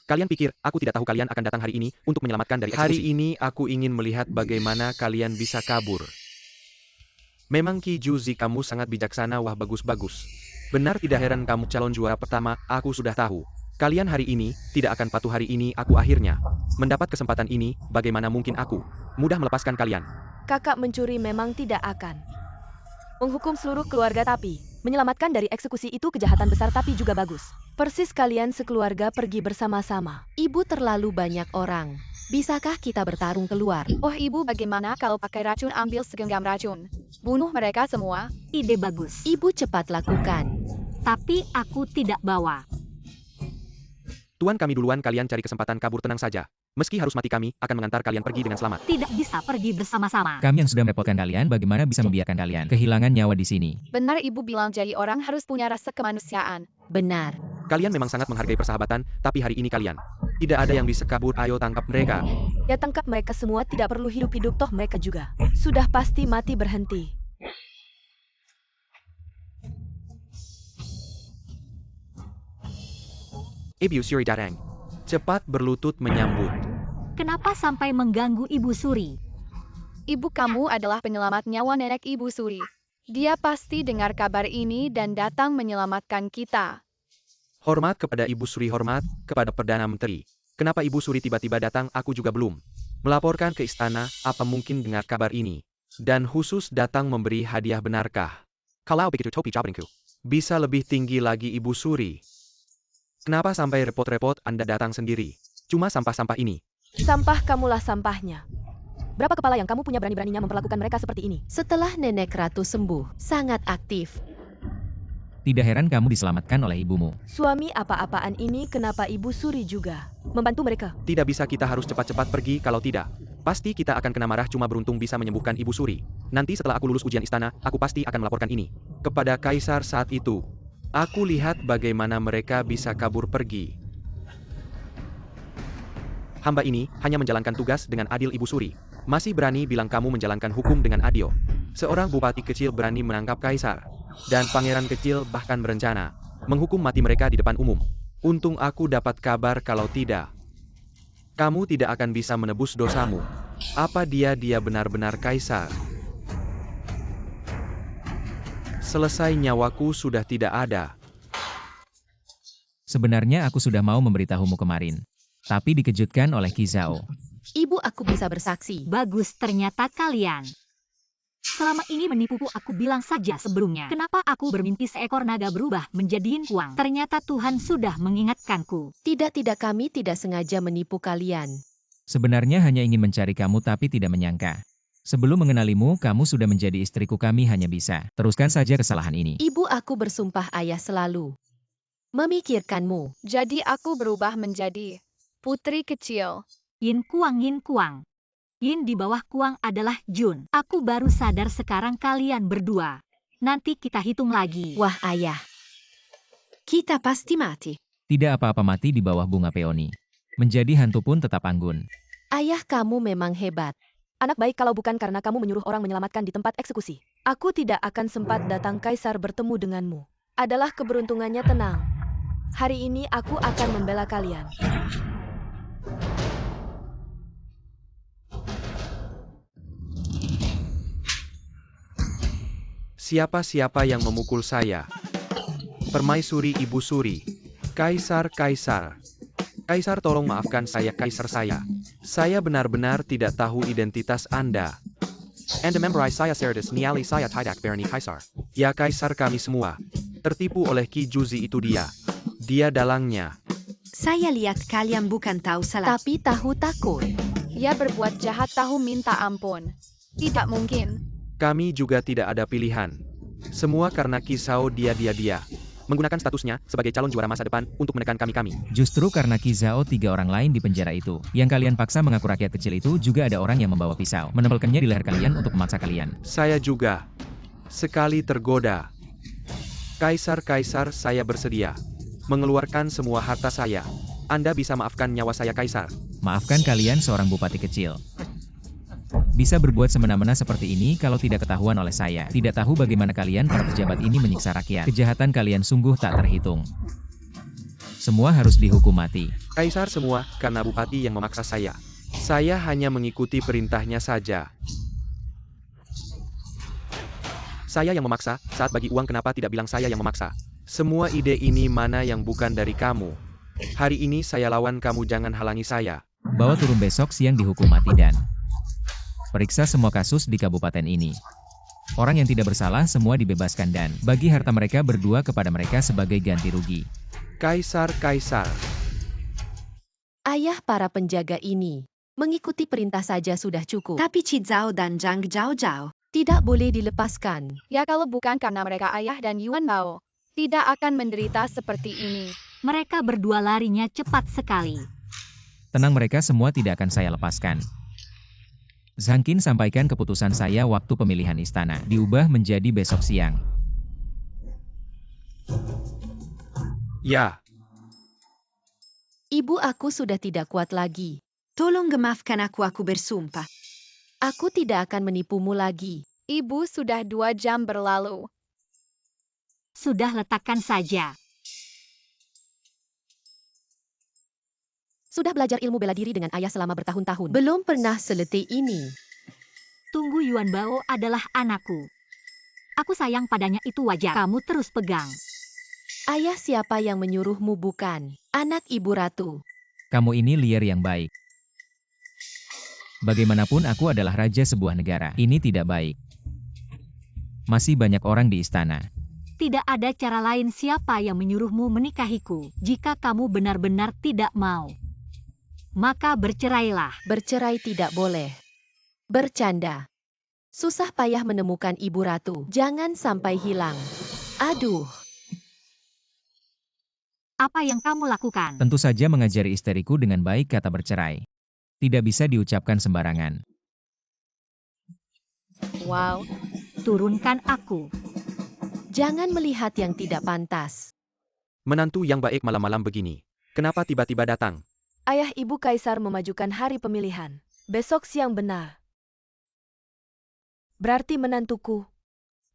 Kalian pikir, aku tidak tahu kalian akan datang hari ini untuk menyelamatkan dari eksekusi. Hari ini aku ingin melihat bagaimana kalian bisa kabur. Memang Qi Juzi, kamu sangat bijaksana. Wah, bagus-bagus. Benar, tidak heran kamu calon juara pertama, aku sudah tahu. Kalian hari ini tidak akan patuh. Hari ini aku akhirnya mendapat kesempatan ini. Bagaimana mungkin aku mudah melepaskan kalian? Kakak mencuri memang tidak akan menghukum seluruh keluarga, tapi menyelamatkan dari eksekusi itu kejahatan besar, tapi juga bagus. Persis kalian sekeluarga pergi bersama-sama. Ibu, terlalu banyak orang. Bisakah kita bertarung keluar? Oh ibu, bagaimana kalau pakai racun? Ambil segenggam racun. Bunuh mereka semua. Ide bagus. Ibu, cepat lakukan. Tapi aku tidak bawa. Tuan, kami duluan, kalian cari kesempatan kabur. Tenang saja. Meski harus mati, kami akan mengantar kalian pergi dengan selamat. Tidak bisa pergi bersama-sama. Kami yang sudah merepotkan kalian, bagaimana bisa membiarkan kalian kehilangan nyawa di sini? Benar, ibu bilang jadi orang harus punya rasa kemanusiaan. Benar. Kalian memang sangat menghargai persahabatan, tapi hari ini kalian tidak ada yang bisa kabur. Ayo tangkap mereka. Ya, tangkap mereka semua, tidak perlu hidup-hidup, toh mereka juga sudah pasti mati. Berhenti. Ibu Suri datang. Cepat berlutut menyambut. Kenapa sampai mengganggu Ibu Suri? Ibu, kamu adalah penyelamat nyawa nenek Ibu Suri. Dia pasti dengar kabar ini dan datang menyelamatkan kita. Hormat kepada Ibu Suri, hormat kepada Perdana Menteri. Kenapa Ibu Suri tiba-tiba datang? Aku juga belum melaporkan ke istana. Apa mungkin dengar kabar ini? Dan khusus datang memberi hadiah, benarkah? Kalau begitu topi jawabanku bisa lebih tinggi lagi. Ibu Suri, kenapa sampai repot-repot Anda datang sendiri? Cuma sampah-sampah ini. Sampah, kamulah sampahnya. Berapa kepala yang kamu punya berani-beraninya memperlakukan mereka seperti ini? Setelah Nenek Ratu sembuh, sangat aktif. Tidak heran kamu diselamatkan oleh ibumu. Suami apa-apaan ini? Kenapa Ibu Suri juga membantu mereka? Tidak bisa, kita harus cepat-cepat pergi. Kalau tidak, pasti kita akan kena marah. Cuma beruntung bisa menyembuhkan Ibu Suri. Nanti setelah aku lulus ujian istana, aku pasti akan melaporkan ini kepada Kaisar. Saat itu, aku lihat bagaimana mereka bisa kabur pergi. Hamba ini hanya menjalankan tugas dengan adil. Ibu Suri masih berani bilang kamu menjalankan hukum dengan adil. Seorang bupati kecil berani menangkap kaisar. Dan pangeran kecil bahkan berencana menghukum mati mereka di depan umum. Untung aku dapat kabar, kalau tidak, kamu tidak akan bisa menebus dosamu. Apa dia benar-benar kaisar? Selesai, nyawaku sudah tidak ada. Sebenarnya aku sudah mau memberitahumu kemarin. Tapi dikejutkan oleh Qi Zhao. Ibu, aku bisa bersaksi. Bagus, ternyata kalian selama ini menipuku. Aku bilang saja sebelumnya, kenapa aku bermimpi seekor naga berubah menjadi yin kuang? Ternyata Tuhan sudah mengingatkanku. Tidak, kami tidak sengaja menipu kalian. Sebenarnya hanya ingin mencari kamu tapi tidak menyangka. Sebelum mengenalimu, kamu sudah menjadi istriku. Kami hanya bisa teruskan saja kesalahan ini. Ibu, aku bersumpah ayah selalu memikirkanmu. Jadi aku berubah menjadi putri kecil. Yin kuang, yin kuang. Yin di bawah kuang adalah Jun. Aku baru sadar sekarang kalian berdua. Nanti kita hitung lagi. Wah ayah, Kita pasti mati. Tidak apa-apa mati di bawah bunga peoni. Menjadi hantu pun tetap anggun. ayah kamu memang hebat. Anak baik, kalau bukan karena kamu menyuruh orang menyelamatkan di tempat eksekusi, aku tidak akan sempat datang. Kaisar bertemu denganmu adalah keberuntungannya. Tenang. Hari ini aku akan membela kalian. Siapa-siapa yang memukul saya? Permaisuri, Ibu Suri. Kaisar, Kaisar. Kaisar, tolong maafkan saya, Kaisar saya. Saya benar-benar tidak tahu identitas Anda. Anda memorize saya Cerdas Niali saya tidak berani Kaisar. Ya Kaisar kami semua. Tertipu oleh Ki Juzi itu dia. Dia dalangnya. Saya lihat kalian bukan tahu salah. Tapi tahu takut. Ia berbuat jahat tahu minta ampun. Tidak mungkin. Kami juga tidak ada pilihan. Semua karena Kisao dia. Menggunakan statusnya sebagai calon juara masa depan untuk menekan kami. Justru karena Kizao 3 orang lain di penjara itu, yang kalian paksa mengaku rakyat kecil itu juga ada orang yang membawa pisau, menempelkannya di leher kalian untuk memaksa kalian. Saya juga. Sekali tergoda. Kaisar, saya bersedia. Mengeluarkan semua harta saya. Anda bisa maafkan nyawa saya Kaisar. Maafkan kalian seorang bupati kecil. Bisa berbuat semena-mena seperti ini kalau tidak ketahuan oleh saya. Tidak tahu bagaimana kalian para pejabat ini menyiksa rakyat. Kejahatan kalian sungguh tak terhitung. Semua harus dihukum mati. Kaisar semua karena bupati yang memaksa saya. Saya hanya mengikuti perintahnya saja. Saya yang memaksa, saat bagi uang kenapa tidak bilang saya yang memaksa? Semua ide ini mana yang bukan dari kamu? Hari ini saya lawan kamu, jangan halangi saya. Bawa turun besok siang dihukum mati dan periksa semua kasus di kabupaten ini. Orang yang tidak bersalah semua dibebaskan dan bagi harta mereka berdua kepada mereka sebagai ganti rugi. Kaisar. Ayah para penjaga ini. Mengikuti perintah saja sudah cukup. Tapi Chizao dan Zhang Zhao. Tidak boleh dilepaskan. Ya kalau bukan karena mereka Ayah dan Yuan Bao, tidak akan menderita seperti ini. Mereka berdua larinya cepat sekali. Tenang, mereka semua tidak akan saya lepaskan. Zhang Qin sampaikan keputusan saya waktu pemilihan istana, diubah menjadi besok siang. Ya. Ibu aku sudah tidak kuat lagi. Tolong maafkan aku bersumpah. Aku tidak akan menipumu lagi. Ibu sudah 2 jam berlalu. Sudah, letakkan saja. Sudah belajar ilmu bela diri dengan ayah selama bertahun-tahun. Belum pernah seletih ini. Tunggu, Yuan Bao adalah anakku. Aku sayang padanya, itu wajar. Kamu terus pegang. Ayah siapa yang menyuruhmu bukan? Anak ibu ratu. Kamu ini liar yang baik. Bagaimanapun aku adalah raja sebuah negara. Ini tidak baik. Masih banyak orang di istana. Tidak ada cara lain siapa yang menyuruhmu menikahiku. Jika kamu benar-benar tidak mau, maka bercerailah. Bercerai tidak boleh. Bercanda. Susah payah menemukan ibu ratu. Jangan sampai hilang. Aduh. Apa yang kamu lakukan? Tentu saja mengajari istriku dengan baik kata bercerai. Tidak bisa diucapkan sembarangan. Wow. Turunkan aku. Jangan melihat yang tidak pantas. Menantu yang baik malam-malam begini. Kenapa tiba-tiba datang? Ayah ibu Kaisar memajukan hari pemilihan. Besok siang benar. Berarti menantuku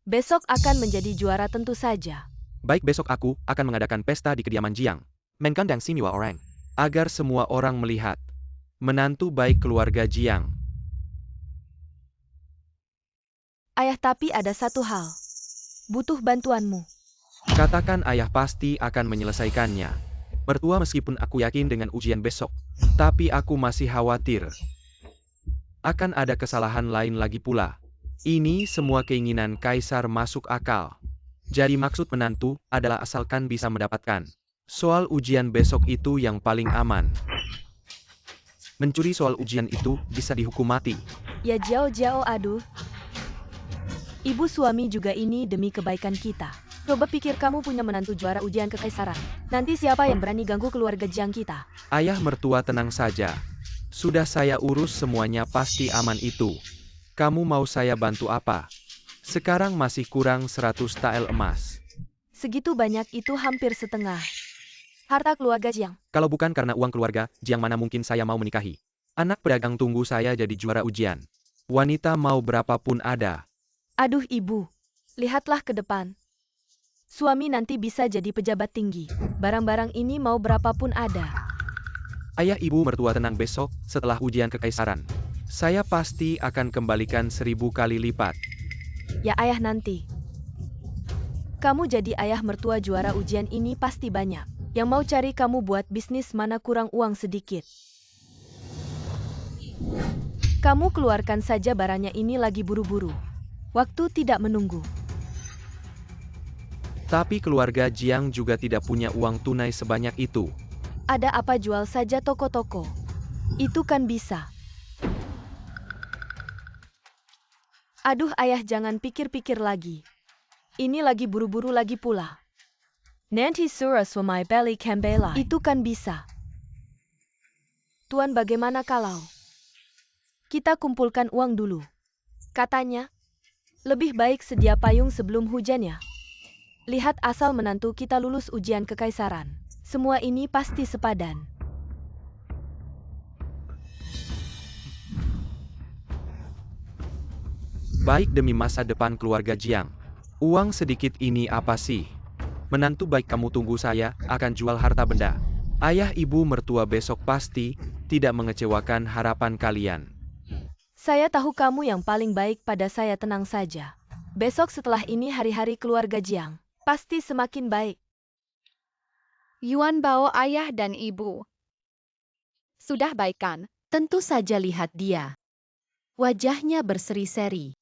besok akan menjadi juara tentu saja. Baik, besok aku akan mengadakan pesta di kediaman Jiang. Mengundang semua orang. Agar semua orang melihat. Menantu baik keluarga Jiang. Ayah, tapi ada satu hal. Butuh bantuanmu. Katakan, ayah pasti akan menyelesaikannya. Mertua, meskipun aku yakin dengan ujian besok, tapi aku masih khawatir. Akan ada kesalahan lain lagi pula. Ini semua keinginan Kaisar masuk akal. Jadi maksud menantu adalah asalkan bisa mendapatkan. Soal ujian besok itu yang paling aman. Mencuri soal ujian itu bisa dihukum mati. Ya Jiao, aduh. Ibu suami juga ini demi kebaikan kita. Coba pikir kamu punya menantu juara ujian kekaisaran. Nanti siapa yang berani ganggu keluarga Jiang kita? Ayah mertua tenang saja. Sudah saya urus semuanya, pasti aman itu. Kamu mau saya bantu apa? Sekarang masih kurang 100 tael emas. Segitu banyak itu hampir setengah harta keluarga Jiang. Kalau bukan karena uang keluarga Jiang, mana mungkin saya mau menikahi. Anak pedagang tunggu saya jadi juara ujian. Wanita mau berapapun ada. Aduh ibu, lihatlah ke depan. Suami nanti bisa jadi pejabat tinggi. Barang-barang ini mau berapapun ada. Ayah ibu mertua tenang, besok setelah ujian kekaisaran. Saya pasti akan kembalikan 1000 kali lipat. Ya ayah, nanti. Kamu jadi ayah mertua juara ujian ini pasti banyak. Yang mau cari kamu buat bisnis mana kurang uang sedikit. Kamu keluarkan saja barangnya, ini lagi buru-buru. Waktu tidak menunggu. Tapi keluarga Jiang juga tidak punya uang tunai sebanyak itu. Ada apa, jual saja toko-toko. Itu kan bisa. Aduh ayah, jangan pikir-pikir lagi. Ini lagi buru-buru lagi pula. Nanti surah suamai beli kembali. Itu kan bisa. Tuan, bagaimana kalau kita kumpulkan uang dulu? Katanya, lebih baik sedia payung sebelum hujan ya. Lihat, asal menantu kita lulus ujian kekaisaran. Semua ini pasti sepadan. Baik demi masa depan keluarga Jiang. Uang sedikit ini apa sih? Menantu baik, kamu tunggu, saya akan jual harta benda. Ayah ibu mertua besok pasti tidak mengecewakan harapan kalian. Saya tahu kamu yang paling baik pada saya, tenang saja. Besok setelah ini hari-hari keluarga Jiang pasti semakin baik. Yuan Bao, ayah dan ibu. Sudah baik kan? Tentu saja, lihat dia. Wajahnya berseri-seri.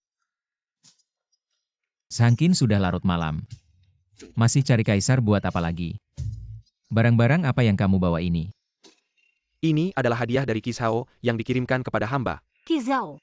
Sangkin sudah larut malam. Masih cari kaisar buat apa lagi? Barang-barang apa yang kamu bawa ini? Ini adalah hadiah dari Kisao yang dikirimkan kepada hamba. Kizao.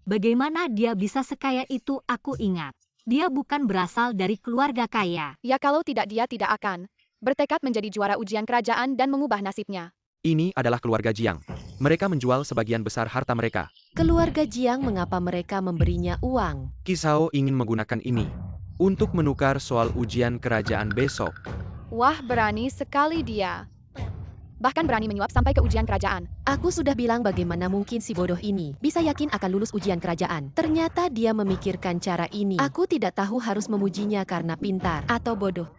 Bagaimana dia bisa sekaya itu? Aku ingat. Dia bukan berasal dari keluarga kaya. Ya, kalau tidak dia tidak akan bertekad menjadi juara ujian kerajaan dan mengubah nasibnya. Ini adalah keluarga Jiang. Mereka menjual sebagian besar harta mereka. Keluarga Jiang, mengapa mereka memberinya uang? Kisao ingin menggunakan ini untuk menukar soal ujian kerajaan besok. Wah, berani sekali dia. Bahkan berani menyuap sampai ke ujian kerajaan. Aku sudah bilang, bagaimana mungkin si bodoh ini bisa yakin akan lulus ujian kerajaan. Ternyata dia memikirkan cara ini. Aku tidak tahu harus memujinya karena pintar atau bodoh.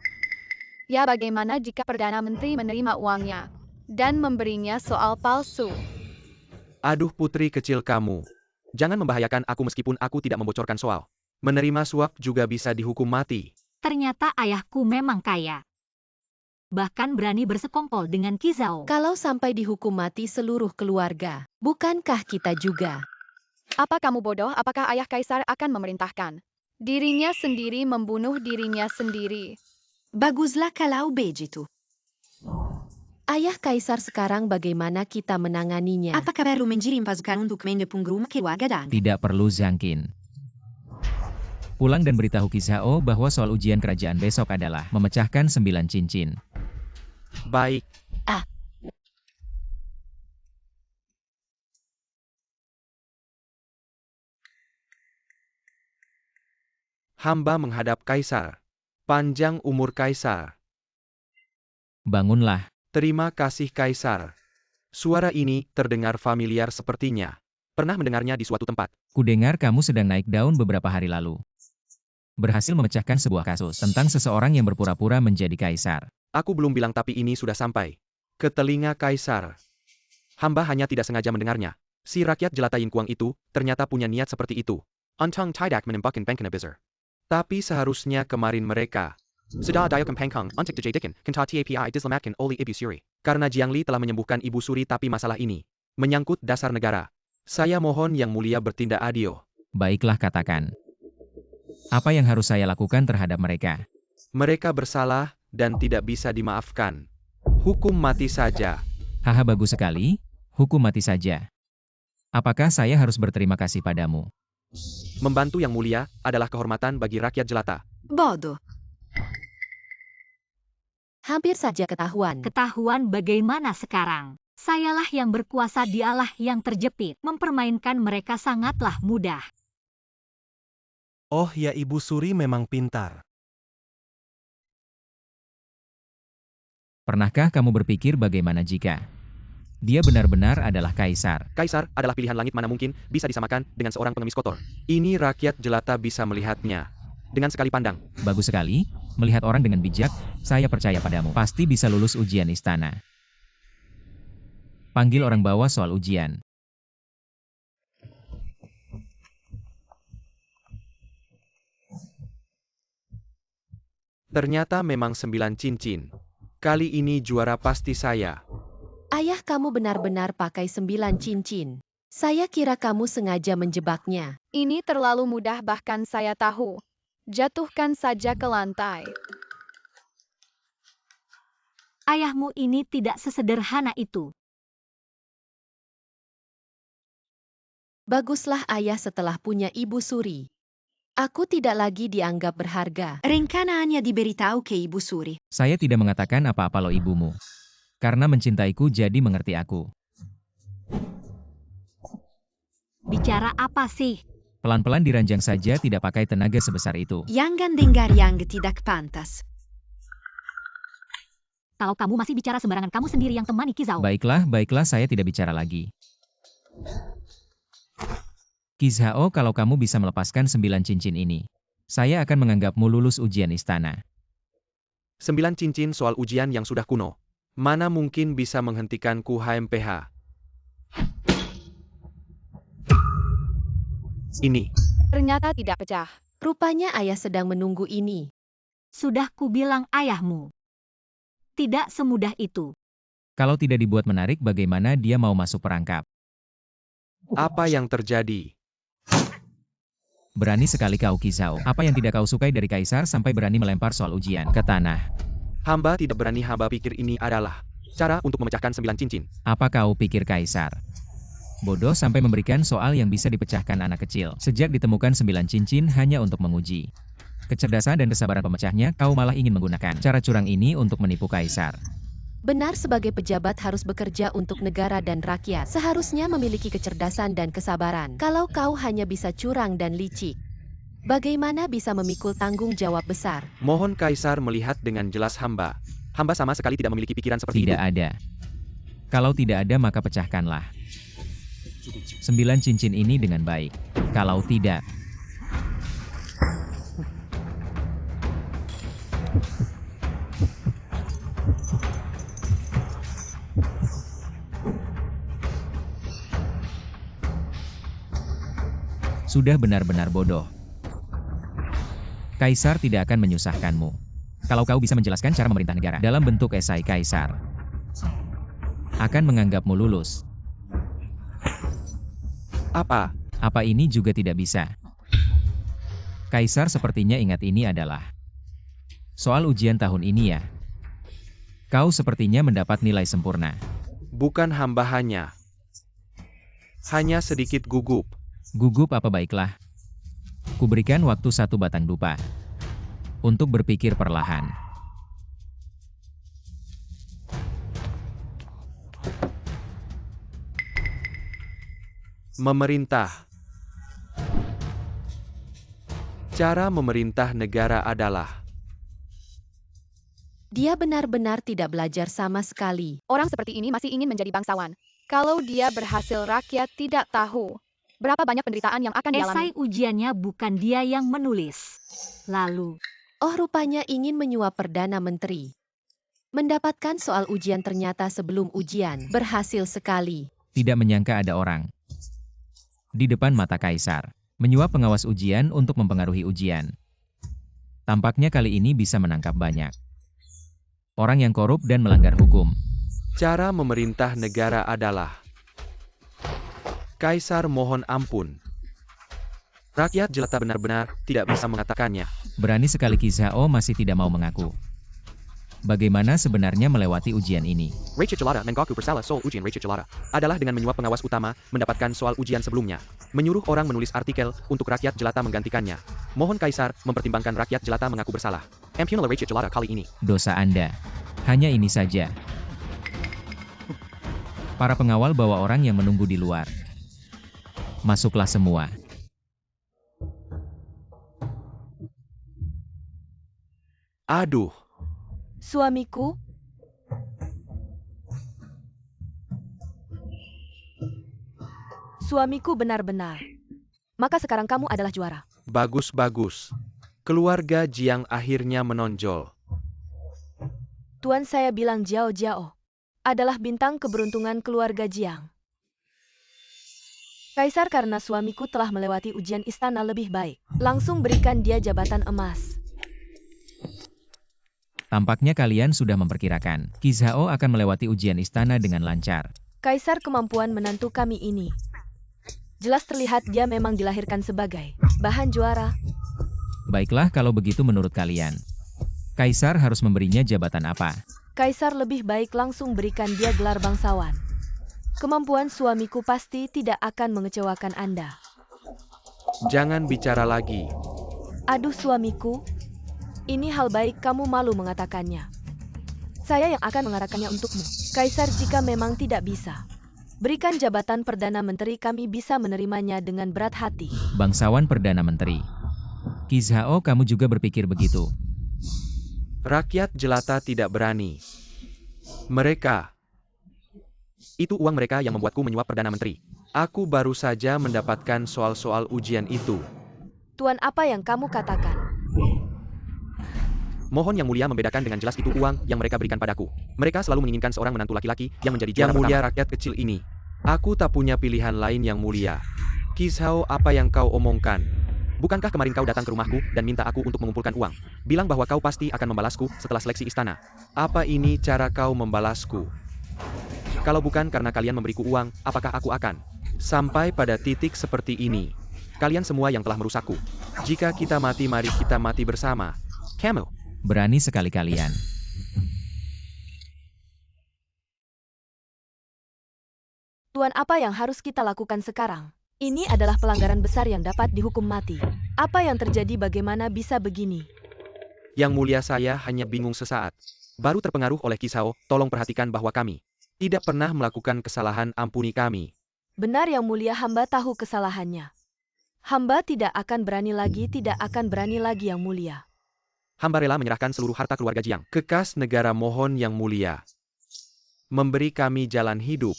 Ya, bagaimana jika Perdana Menteri menerima uangnya dan memberinya soal palsu? Aduh putri kecil kamu. Jangan membahayakan aku meskipun aku tidak membocorkan soal. Menerima suap juga bisa dihukum mati. Ternyata ayahku memang kaya. Bahkan berani bersekongkol dengan Kizao. Kalau sampai dihukum mati seluruh keluarga, bukankah kita juga? Apa kamu bodoh? Apakah ayah kaisar akan memerintahkan dirinya sendiri membunuh dirinya sendiri? Baguslah kalau begitu. Ayah kaisar, sekarang bagaimana kita menanganinya? Apakah perlu mengirim pasukan untuk mendukung rumah keluarga dan? Tidak perlu, Zhangqin. Pulang dan beritahu Kisao bahwa soal ujian kerajaan besok adalah memecahkan 9 cincin. Baik. Hamba menghadap kaisar. Panjang umur kaisar. Bangunlah. Terima kasih kaisar. Suara ini terdengar familiar sepertinya. Pernah mendengarnya di suatu tempat. Kudengar kamu sedang naik daun beberapa hari lalu. Berhasil memecahkan sebuah kasus tentang seseorang yang berpura-pura menjadi kaisar. Aku belum bilang tapi ini sudah sampai ke telinga kaisar. Hamba hanya tidak sengaja mendengarnya. Si rakyat jelata Yin Kuang itu ternyata punya niat seperti itu. Untang tidak menembakkan Bangkanabizer. Tapi seharusnya kemarin mereka sudah dayo kempengkang untuk dijadikan kenta TAPI dislamatkan oleh Ibu Suri. Karena Jiang Li telah menyembuhkan Ibu Suri, tapi masalah ini menyangkut dasar negara. Saya mohon Yang Mulia bertindak adil. Baiklah, katakan. Apa yang harus saya lakukan terhadap mereka? Mereka bersalah dan tidak bisa dimaafkan. Hukum mati saja. Haha, bagus sekali. Hukum mati saja. Apakah saya harus berterima kasih padamu? Membantu Yang Mulia adalah kehormatan bagi rakyat jelata. Bodoh. Hampir saja ketahuan. Ketahuan bagaimana sekarang? Sayalah yang berkuasa, dialah yang terjepit. Mempermainkan mereka sangatlah mudah. Oh ya, Ibu Suri memang pintar. Pernahkah kamu berpikir bagaimana jika dia benar-benar adalah kaisar? Kaisar adalah pilihan langit, mana mungkin bisa disamakan dengan seorang pengemis kotor. Ini rakyat jelata bisa melihatnya dengan sekali pandang. Bagus sekali, melihat orang dengan bijak. Saya percaya padamu. Pasti bisa lulus ujian istana. Panggil orang bawa soal ujian. Ternyata memang 9 cincin. Kali ini juara pasti saya. Ayah kamu benar-benar pakai 9 cincin. Saya kira kamu sengaja menjebaknya. Ini terlalu mudah bahkan saya tahu. Jatuhkan saja ke lantai. Ayahmu ini tidak sesederhana itu. Baguslah ayah setelah punya Ibu Suri. Aku tidak lagi dianggap berharga. Rencanaannya diberitahu ke Ibu Suri. Saya tidak mengatakan apa-apa lo ibumu. Karena mencintaiku jadi mengerti aku. Bicara apa sih? Pelan-pelan diranjang saja tidak pakai tenaga sebesar itu. Jangan dengar yang tidak pantas. Kalau kamu masih bicara sembarangan, kamu sendiri yang temani Kizao. Baiklah saya tidak bicara lagi. Kizhao, kalau kamu bisa melepaskan 9 cincin ini, saya akan menganggapmu lulus ujian istana. 9 cincin soal ujian yang sudah kuno. Mana mungkin bisa menghentikanku HMPH. Ini. Ternyata tidak pecah. Rupanya ayah sedang menunggu ini. Sudah kubilang ayahmu. Tidak semudah itu. Kalau tidak dibuat menarik, bagaimana dia mau masuk perangkap? Apa yang terjadi? Berani sekali kau Kizhao. Apa yang tidak kau sukai dari Kaisar sampai berani melempar soal ujian ke tanah? Hamba tidak berani, hamba pikir ini adalah cara untuk memecahkan 9 cincin. Apa kau pikir Kaisar bodoh sampai memberikan soal yang bisa dipecahkan anak kecil? Sejak ditemukan 9 cincin hanya untuk menguji kecerdasan dan kesabaran pemecahnya, kau malah ingin menggunakan cara curang ini untuk menipu Kaisar. Benar, sebagai pejabat harus bekerja untuk negara dan rakyat. Seharusnya memiliki kecerdasan dan kesabaran. Kalau kau hanya bisa curang dan licik, bagaimana bisa memikul tanggung jawab besar? Mohon Kaisar melihat dengan jelas hamba. Hamba sama sekali tidak memiliki pikiran seperti Tidak itu. ada. Kalau tidak ada maka pecahkanlah 9 cincin ini dengan baik. Kalau tidak, sudah benar-benar bodoh. Kaisar tidak akan menyusahkanmu. Kalau kau bisa menjelaskan cara memerintah negara dalam bentuk esai, Kaisar akan menganggapmu lulus. Apa? Apa ini juga tidak bisa. Kaisar sepertinya ingat ini adalah soal ujian tahun ini ya. Kau sepertinya mendapat nilai sempurna. Bukan hamba hanya sedikit gugup. Gugup apa? Baiklah. Kuberikan waktu 1 batang dupa untuk berpikir perlahan. Memerintah. Cara memerintah negara adalah Dia benar-benar tidak belajar sama sekali. Orang seperti ini masih ingin menjadi bangsawan. Kalau dia berhasil, rakyat tidak tahu berapa banyak penderitaan yang akan dialami. Esai ujiannya bukan dia yang menulis. Lalu, Oh, rupanya ingin menyuap Perdana Menteri. Mendapatkan soal ujian ternyata sebelum ujian. Berhasil sekali. Tidak menyangka ada orang di depan mata Kaisar menyuap pengawas ujian untuk mempengaruhi ujian. Tampaknya kali ini bisa menangkap banyak orang yang korup dan melanggar hukum. cara memerintah negara adalah Kaisar mohon ampun. Rakyat jelata benar-benar tidak bisa mengatakannya. Berani sekali Kizhao masih tidak mau mengaku. Bagaimana sebenarnya melewati ujian ini? Raja Jelata mengaku bersalah soal ujian Raja Jelata adalah dengan menyuap pengawas utama mendapatkan soal ujian sebelumnya. Menyuruh orang menulis artikel untuk rakyat jelata menggantikannya. Mohon Kaisar mempertimbangkan rakyat jelata mengaku bersalah. Ampunilah Raja Jelata kali ini. Dosa Anda hanya ini saja. Para pengawal bawa orang yang menunggu di luar. Masuklah semua. Aduh. Suamiku? Suamiku benar-benar. Maka sekarang kamu adalah juara. Bagus-bagus. Keluarga Jiang akhirnya menonjol. Tuan, saya bilang Jiao Jiao adalah bintang keberuntungan keluarga Jiang. Kaisar, karena suamiku telah melewati ujian istana lebih baik, langsung berikan dia jabatan emas. Tampaknya kalian sudah memperkirakan, Kizhao akan melewati ujian istana dengan lancar. Kaisar, kemampuan menantu kami ini Jelas terlihat dia memang dilahirkan sebagai bahan juara. Baiklah kalau begitu menurut kalian. Kaisar harus memberinya jabatan apa? Kaisar lebih baik langsung berikan dia gelar bangsawan. Kemampuan suamiku pasti tidak akan mengecewakan Anda. Jangan bicara lagi. Aduh suamiku, ini hal baik kamu malu mengatakannya. Saya yang akan mengatakannya untukmu. Kaisar jika memang tidak bisa berikan jabatan Perdana Menteri kami bisa menerimanya dengan berat hati. Bangsawan Perdana Menteri. Kizhao, kamu juga berpikir begitu? Rakyat jelata tidak berani. Itu uang mereka yang membuatku menyuap Perdana Menteri. Aku baru saja mendapatkan soal-soal ujian itu. Tuan, apa yang kamu katakan? Mohon Yang Mulia membedakan dengan jelas itu uang yang mereka berikan padaku. Mereka selalu menginginkan seorang menantu laki-laki yang menjadi juara pertama. Yang Mulia, rakyat kecil ini. Aku tak punya pilihan lain Yang Mulia. Kizhao, apa yang kau omongkan? Bukankah kemarin kau datang ke rumahku dan minta aku untuk mengumpulkan uang? Bilang bahwa kau pasti akan membalasku setelah seleksi istana. Apa ini cara kau membalasku? Kalau bukan karena kalian memberiku uang, apakah aku akan sampai pada titik seperti ini? Kalian semua yang telah merusakku. Jika kita mati, mari kita mati bersama. Camel. Berani sekali kalian. Tuan, apa yang harus kita lakukan sekarang? Ini adalah pelanggaran besar yang dapat dihukum mati. Apa yang terjadi, bagaimana bisa begini? Yang Mulia, saya hanya bingung sesaat. Baru terpengaruh oleh Kizhao, tolong perhatikan bahwa kami tidak pernah melakukan kesalahan, ampuni kami. Benar Yang Mulia, hamba tahu kesalahannya. Hamba tidak akan berani lagi Yang Mulia. Hamba rela menyerahkan seluruh harta keluarga Jiang ke kas negara, mohon Yang Mulia memberi kami jalan hidup.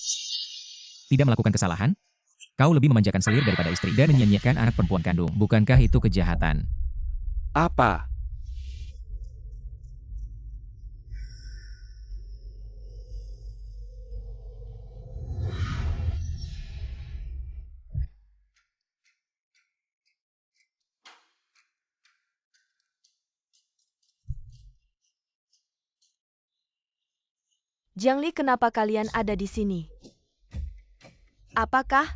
Tidak melakukan kesalahan? Kau lebih memanjakan selir daripada istri dan menyia-nyiakan anak perempuan kandung. Bukankah itu kejahatan? Apa? Jiang Li, kenapa kalian ada di sini? Apakah?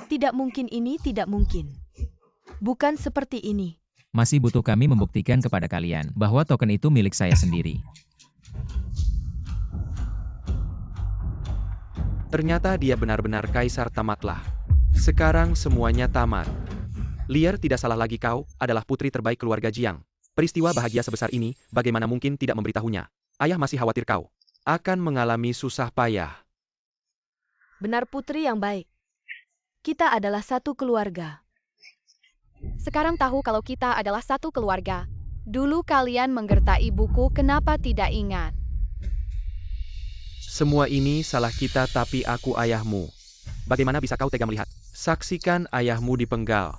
Tidak mungkin, ini tidak mungkin. Bukan seperti ini. Masih butuh kami membuktikan kepada kalian bahwa token itu milik saya sendiri. Ternyata dia benar-benar kaisar, tamatlah. Sekarang semuanya tamat. Liar, tidak salah lagi, kau adalah putri terbaik keluarga Jiang. Peristiwa bahagia sebesar ini, bagaimana mungkin tidak memberitahunya? Ayah masih khawatir kau akan mengalami susah payah. Benar putri yang baik. Kita adalah satu keluarga. Sekarang tahu kalau kita adalah satu keluarga. Dulu kalian menggertak ibuku, kenapa tidak ingat? Semua ini salah kita, tapi aku ayahmu. Bagaimana bisa kau tega melihat? Saksikan ayahmu dipenggal.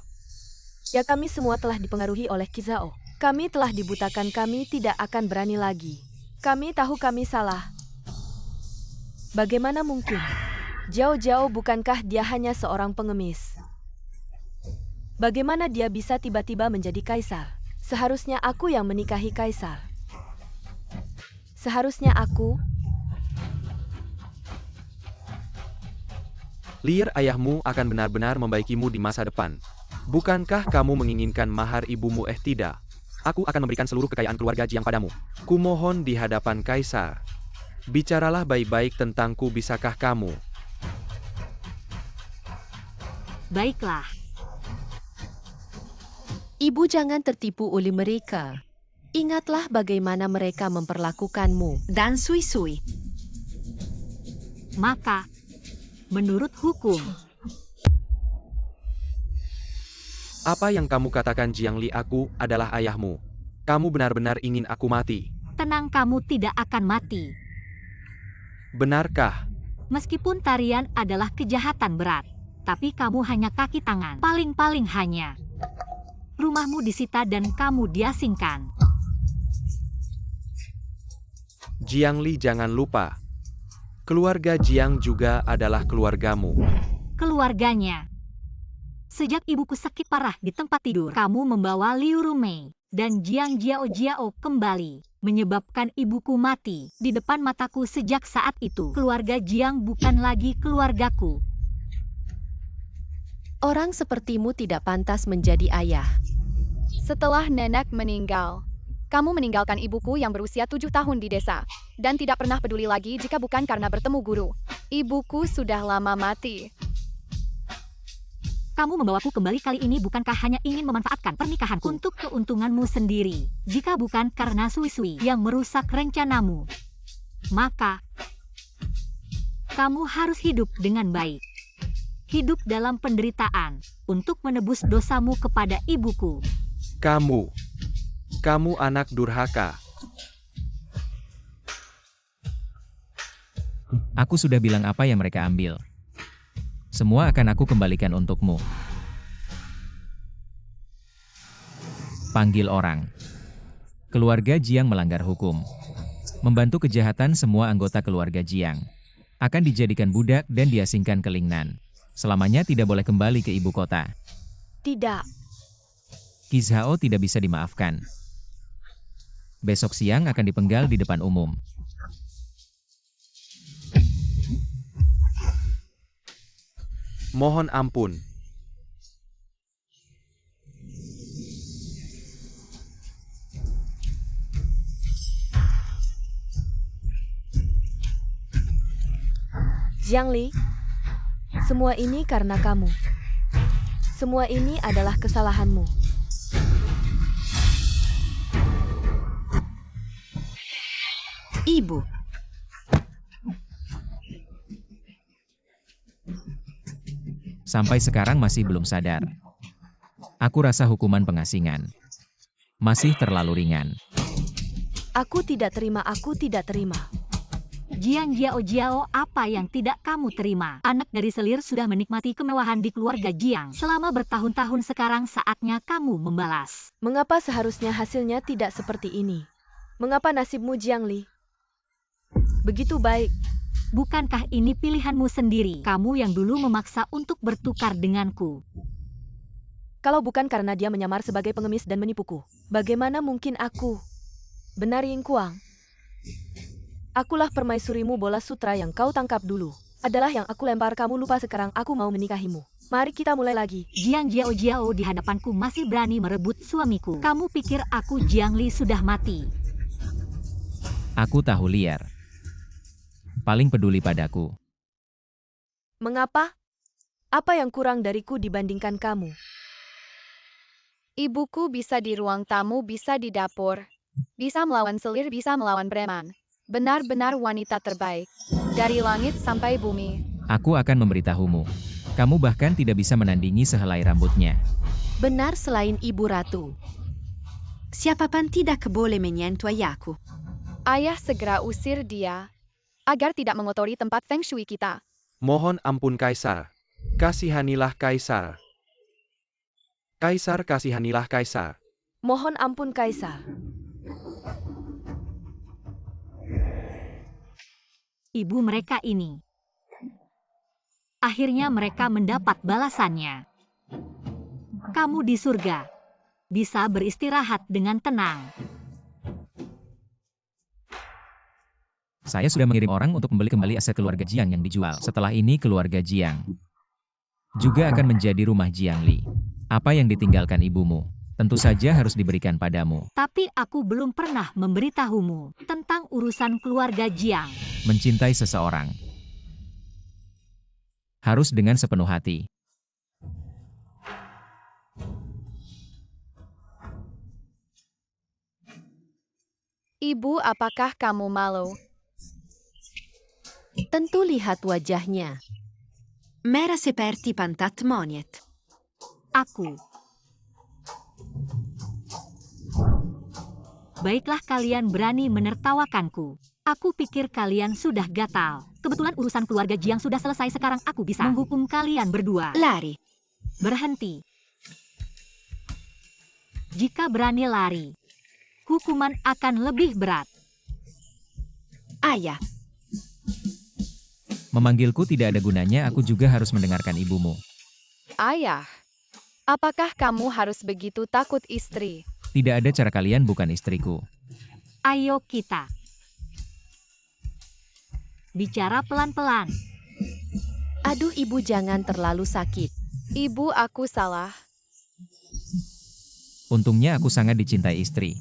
Ya, kami semua telah dipengaruhi oleh Kizhao. Kami telah dibutakan, kami tidak akan berani lagi. Kami tahu kami salah. Bagaimana mungkin? Jauh-jauh, bukankah dia hanya seorang pengemis? Bagaimana dia bisa tiba-tiba menjadi kaisar? Seharusnya aku yang menikahi kaisar. Seharusnya aku. Liar, ayahmu akan benar-benar membaikimu di masa depan. Bukankah kamu menginginkan mahar ibumu? Tidak. Aku akan memberikan seluruh kekayaan keluarga Jiang padamu. Kumohon di hadapan kaisar. Bicaralah baik-baik tentangku, bisakah kamu? Baiklah. Ibu, jangan tertipu oleh mereka. Ingatlah bagaimana mereka memperlakukanmu. Dan Sui-Sui. Maka, menurut hukum, Apa yang kamu katakan, Jiang Li? Aku adalah ayahmu. Kamu benar-benar ingin aku mati? tenang, kamu tidak akan mati. Benarkah? Meskipun tarian adalah kejahatan berat, tapi kamu hanya kaki tangan. Paling-paling hanya. Rumahmu disita dan kamu diasingkan. Jiang Li, jangan lupa. Keluarga Jiang juga adalah keluargamu. Keluarganya. Sejak ibuku sakit parah di tempat tidur, kamu membawa Liu Rumei dan Jiang Jiao kembali. menyebabkan ibuku mati di depan mataku. Sejak saat itu, keluarga Jiang bukan lagi keluargaku. Orang sepertimu tidak pantas menjadi ayah. Setelah nenek meninggal, kamu meninggalkan ibuku yang berusia 7 tahun di desa, dan tidak pernah peduli lagi jika bukan karena bertemu guru. Ibuku sudah lama mati. Kamu membawaku kembali kali ini bukankah hanya ingin memanfaatkan pernikahanku untuk keuntunganmu sendiri? Jika bukan karena Sui-Sui yang merusak rencanamu, maka kamu harus hidup dengan baik. Hidup dalam penderitaan untuk menebus dosamu kepada ibuku. Kamu anak durhaka. Aku sudah bilang apa yang mereka ambil. Semua akan aku kembalikan untukmu. Panggil orang. Keluarga Jiang melanggar hukum. Membantu kejahatan semua anggota keluarga Jiang. Akan dijadikan budak dan diasingkan ke Lingnan. Selamanya tidak boleh kembali ke ibu kota. Tidak. Qizhao tidak bisa dimaafkan. Besok siang akan dipenggal di depan umum. Mohon ampun. Jiangli, semua ini karena kamu. Semua ini adalah kesalahanmu. Ibu. Sampai sekarang masih belum sadar. Aku rasa hukuman pengasingan masih terlalu ringan. Aku tidak terima. Jiang Jiao, apa yang tidak kamu terima? Anak dari selir sudah menikmati kemewahan di keluarga Jiang selama bertahun-tahun. Sekarang saatnya kamu membalas. Mengapa seharusnya hasilnya tidak seperti ini? Mengapa nasibmu, Jiangli begitu baik? Bukankah ini pilihanmu sendiri? Kamu yang dulu memaksa untuk bertukar denganku. Kalau bukan karena dia menyamar sebagai pengemis dan menipuku, bagaimana mungkin aku? Benar, Ying Kuang. Akulah permaisurimu bola sutra yang kau tangkap dulu. Adalah yang aku lempar. Kamu lupa sekarang aku mau menikahimu. Mari kita mulai lagi. Jiang Jiao di hadapanku masih berani merebut suamiku. Kamu pikir aku Jiangli sudah mati? Aku tahu liar. Paling peduli padaku. Mengapa? Apa yang kurang dariku dibandingkan kamu? Ibuku bisa di ruang tamu, bisa di dapur. Bisa melawan selir, bisa melawan preman. Benar-benar wanita terbaik. Dari langit sampai bumi. Aku akan memberitahumu. Kamu bahkan tidak bisa menandingi sehelai rambutnya. Benar selain Ibu Ratu. Siapapun tidak boleh menyentuh ayahku. Ayah segera usir dia, agar tidak mengotori tempat feng shui kita. Mohon ampun Kaisar. Kasihanilah Kaisar. Kaisar, kasihanilah Kaisar. Mohon ampun, Kaisar. Ibu mereka ini. Akhirnya mereka mendapat balasannya. Kamu di surga. Bisa beristirahat dengan tenang. Saya sudah mengirim orang untuk membeli kembali aset keluarga Jiang yang dijual. Setelah ini keluarga Jiang juga akan menjadi rumah Jiangli. Apa yang ditinggalkan ibumu, tentu saja harus diberikan padamu. Tapi aku belum pernah memberitahumu tentang urusan keluarga Jiang. Mencintai seseorang harus dengan sepenuh hati. Ibu, apakah kamu malu? Tentu lihat wajahnya. Merah seperti pantat monyet. Aku. Baiklah, kalian berani menertawakanku. Aku pikir kalian sudah gatal. Kebetulan urusan keluarga Jiang sudah selesai. Sekarang aku bisa menghukum kalian berdua. Lari. Berhenti. Jika berani lari, hukuman akan lebih berat. Ayah. Memanggilku tidak ada gunanya, aku juga harus mendengarkan ibumu. Ayah, apakah kamu harus begitu takut istri? Tidak ada cara, kalian bukan istriku. Ayo kita bicara pelan-pelan. Aduh ibu jangan terlalu sakit. Ibu, aku salah. Untungnya aku sangat dicintai istri.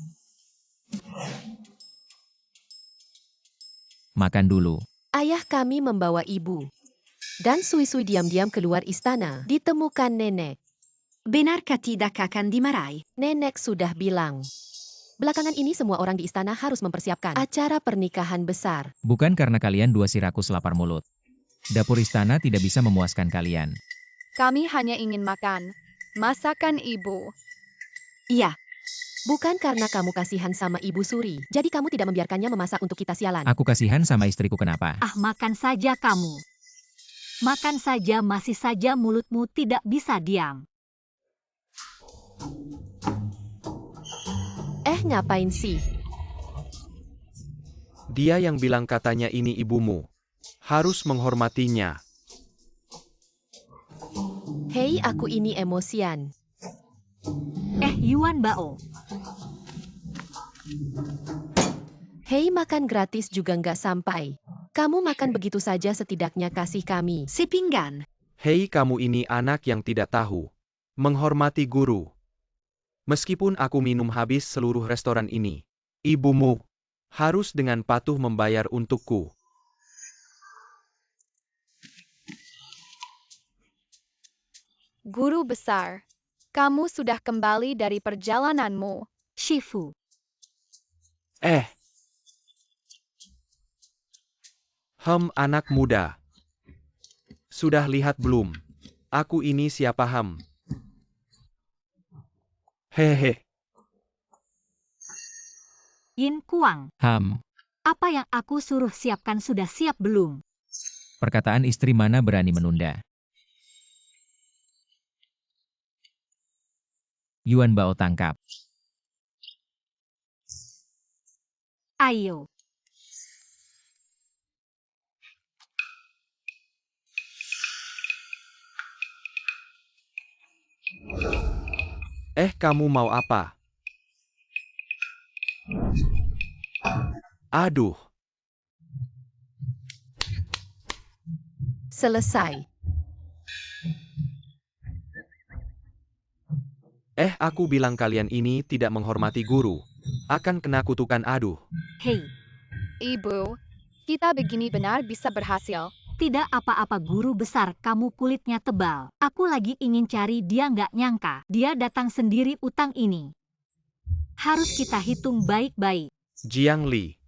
Makan dulu. Ayah kami membawa ibu. Dan Sui-Sui diam-diam keluar istana. Ditemukan nenek. Benarkah tidak akan dimarahi? Nenek sudah bilang. Belakangan ini semua orang di istana harus mempersiapkan acara pernikahan besar. Bukan karena kalian dua si rakus lapar mulut. Dapur istana tidak bisa memuaskan kalian. Kami hanya ingin makan. Masakan ibu. Iya, Bukan karena kamu kasihan sama Ibu Suri, jadi kamu tidak membiarkannya memasak untuk kita sialan. Aku kasihan sama istriku kenapa? Ah, makan saja kamu. Makan saja, masih saja mulutmu tidak bisa diam. Ngapain sih? Dia yang bilang katanya ini ibumu. Harus menghormatinya. Hei, aku ini emosian. Yuan Bao. Hei, makan gratis juga nggak sampai. Kamu makan begitu saja setidaknya kasih kami sepinggan. Hei, kamu ini anak yang tidak tahu menghormati guru. Meskipun aku minum habis seluruh restoran ini, ibumu harus dengan patuh membayar untukku. Guru besar, kamu sudah kembali dari perjalananmu. Shifu. Anak muda. Sudah lihat belum? Aku ini siapa Hehe. Yin Kuang. Apa yang aku suruh siapkan sudah siap belum? Perkataan istri mana berani menunda. Yuan Bao tangkap. Ayo. Kamu mau apa? Aduh. selesai. Aku bilang kalian ini tidak menghormati guru. Akan kena kutukan aduh. Hei, Ibu, kita begini benar bisa berhasil. tidak apa-apa guru besar, kamu kulitnya tebal. Aku lagi ingin cari dia, nggak nyangka. Dia datang sendiri utang ini. Harus kita hitung baik-baik. Jiang Li.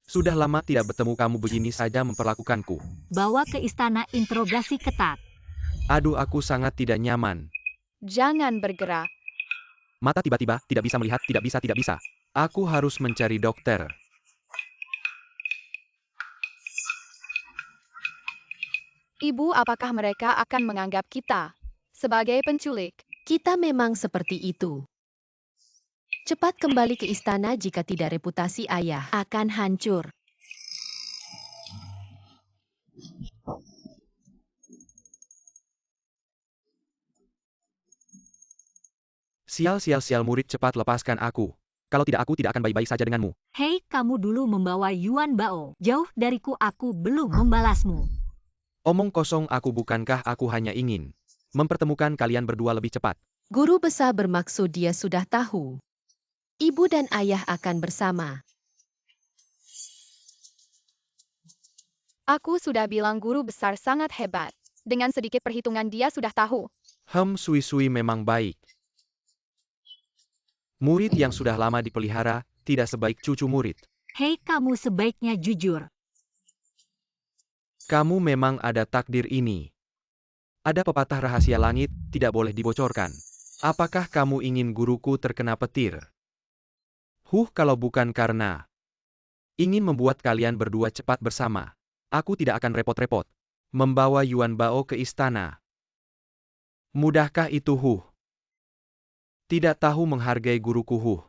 Sudah lama tidak bertemu, kamu begini saja memperlakukanku. Bawa ke istana, interogasi ketat. Aduh, aku sangat tidak nyaman. Jangan bergerak. Mata tiba-tiba tidak bisa melihat, tidak bisa. Aku harus mencari dokter. Ibu, apakah mereka akan menganggap kita sebagai penculik? Kita memang seperti itu. Cepat kembali ke istana, jika tidak reputasi ayah akan hancur. Sial murid, cepat lepaskan aku. Kalau tidak, aku tidak akan baik-baik saja denganmu. Hei, kamu dulu membawa Yuan Bao. Jauh dariku, aku belum membalasmu. Omong kosong, bukankah aku hanya ingin mempertemukan kalian berdua lebih cepat. Guru besar bermaksud dia sudah tahu. Ibu dan ayah akan bersama. Aku sudah bilang guru besar sangat hebat. Dengan sedikit perhitungan dia sudah tahu. Sui-Sui memang baik. Murid yang sudah lama dipelihara, tidak sebaik cucu murid. Hei, kamu sebaiknya jujur. Kamu memang ada takdir ini. Ada pepatah rahasia langit, tidak boleh dibocorkan. Apakah kamu ingin guruku terkena petir? Kalau bukan karena ingin membuat kalian berdua cepat bersama, aku tidak akan repot-repot membawa Yuan Bao ke istana. Mudahkah itu, Tidak tahu menghargai guruku,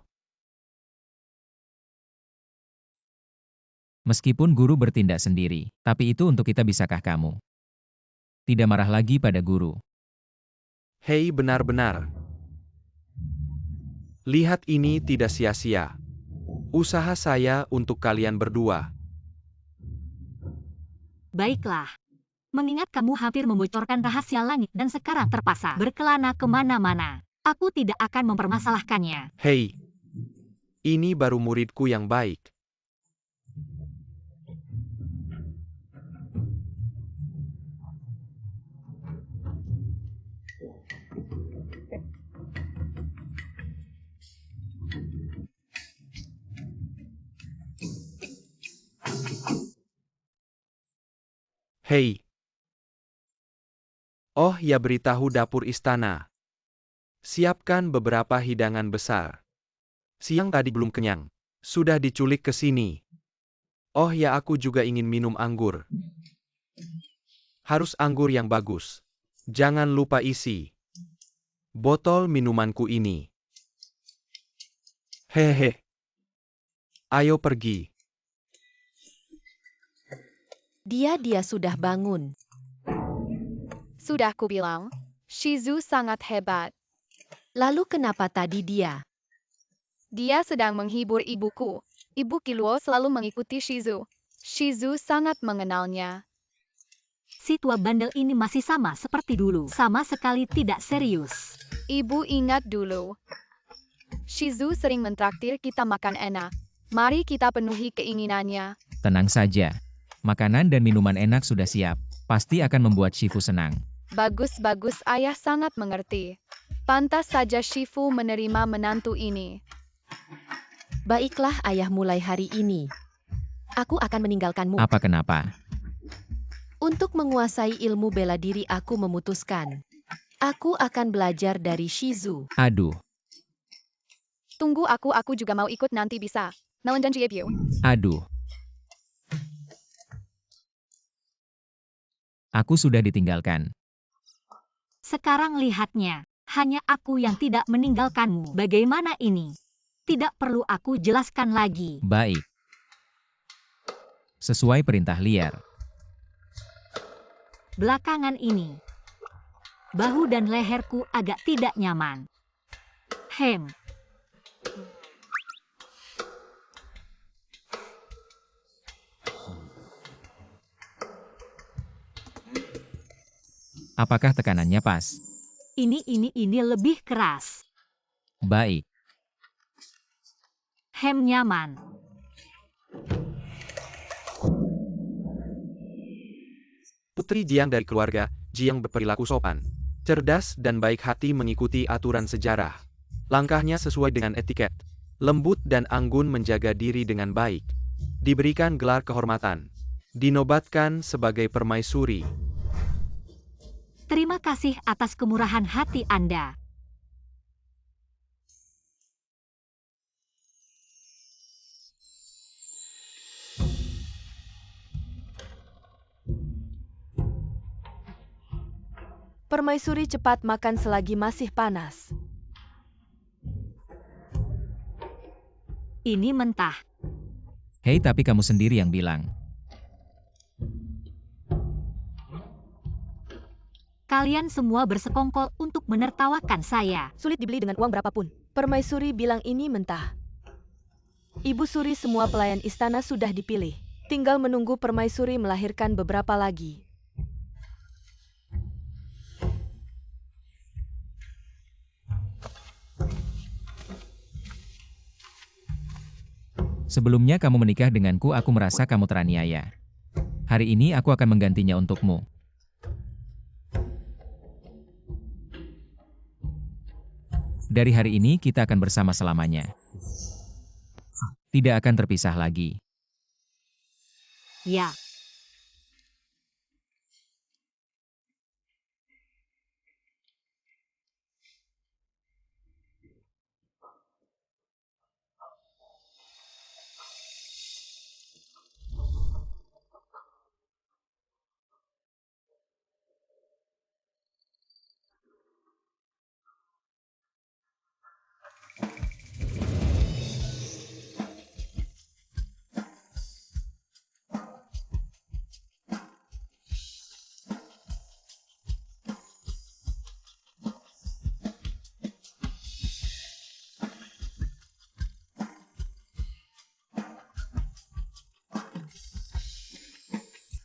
Meskipun guru bertindak sendiri, tapi itu untuk kita, bisakah kamu tidak marah lagi pada guru? Hei, benar-benar. Lihat ini tidak sia-sia. Usaha saya untuk kalian berdua. Baiklah. Mengingat kamu hampir membocorkan rahasia langit dan sekarang terpaksa berkelana kemana-mana, aku tidak akan mempermasalahkannya. Hei, ini baru muridku yang baik. Hei. Oh ya, beritahu dapur istana. Siapkan beberapa hidangan besar. Siang tadi belum kenyang. Sudah diculik ke sini. Oh ya, aku juga ingin minum anggur. Harus anggur yang bagus. Jangan lupa isi botol minumanku ini. Hehe. Ayo pergi. Dia sudah bangun. Sudah kubilang, Shizu sangat hebat. Lalu kenapa tadi dia? Dia sedang menghibur ibuku. Ibu Kiluo selalu mengikuti Shizu. Shizu sangat mengenalnya. Si tua bandel ini masih sama seperti dulu. Sama sekali tidak serius. Ibu ingat dulu. Shizu sering mentraktir kita makan enak. Mari kita penuhi keinginannya. Tenang saja. Makanan dan minuman enak sudah siap. Pasti akan membuat Shifu senang. Bagus-bagus, ayah sangat mengerti. Pantas saja Shifu menerima menantu ini. Baiklah ayah, mulai hari ini aku akan meninggalkanmu. Apa kenapa? Untuk menguasai ilmu bela diri aku memutuskan. Aku akan belajar dari Shizu. Aduh. Tunggu, aku juga mau ikut nanti bisa. Melanjan Jiebu. Aduh. Aku sudah ditinggalkan. Sekarang lihatnya. Hanya aku yang tidak meninggalkanmu. Bagaimana ini? Tidak perlu aku jelaskan lagi. Baik. Sesuai perintah liar. Belakangan ini, bahu dan leherku agak tidak nyaman. Apakah tekanannya pas? Ini lebih keras. Baik. Nyaman. Putri Jiang dari keluarga Jiang berperilaku sopan, cerdas dan baik hati, mengikuti aturan sejarah. Langkahnya sesuai dengan etiket. Lembut dan anggun, menjaga diri dengan baik. Diberikan gelar kehormatan. Dinobatkan sebagai permaisuri. Terima kasih atas kemurahan hati Anda. Permaisuri cepat makan selagi masih panas. Ini mentah. Hei, tapi kamu sendiri yang bilang. Kalian semua bersekongkol untuk menertawakan saya. Sulit dibeli dengan uang berapapun. Permaisuri bilang ini mentah. Ibu Suri, semua pelayan istana sudah dipilih. Tinggal menunggu permaisuri melahirkan beberapa lagi. Sebelumnya kamu menikah denganku, aku merasa kamu teraniaya. Hari ini aku akan menggantinya untukmu. Dari hari ini kita akan bersama selamanya. Tidak akan terpisah lagi. Ya.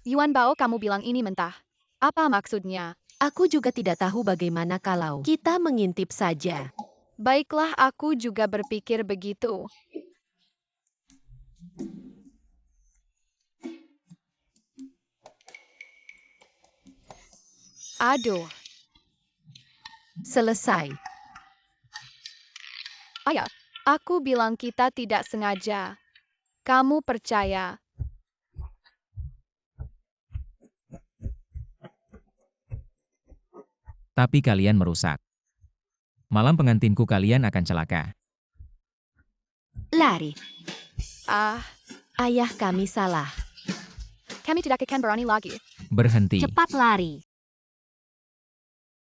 Yuan Bao, kamu bilang ini mentah. Apa maksudnya? Aku juga tidak tahu bagaimana kalau kita mengintip saja. Baiklah, aku juga berpikir begitu. Aduh, Selesai. ayah, aku bilang kita tidak sengaja. Kamu percaya? Tapi kalian merusak. Malam pengantinku kalian akan celaka. Lari. Ah, Ayah kami salah. kami tidak akan berani lagi. Berhenti. Cepat lari.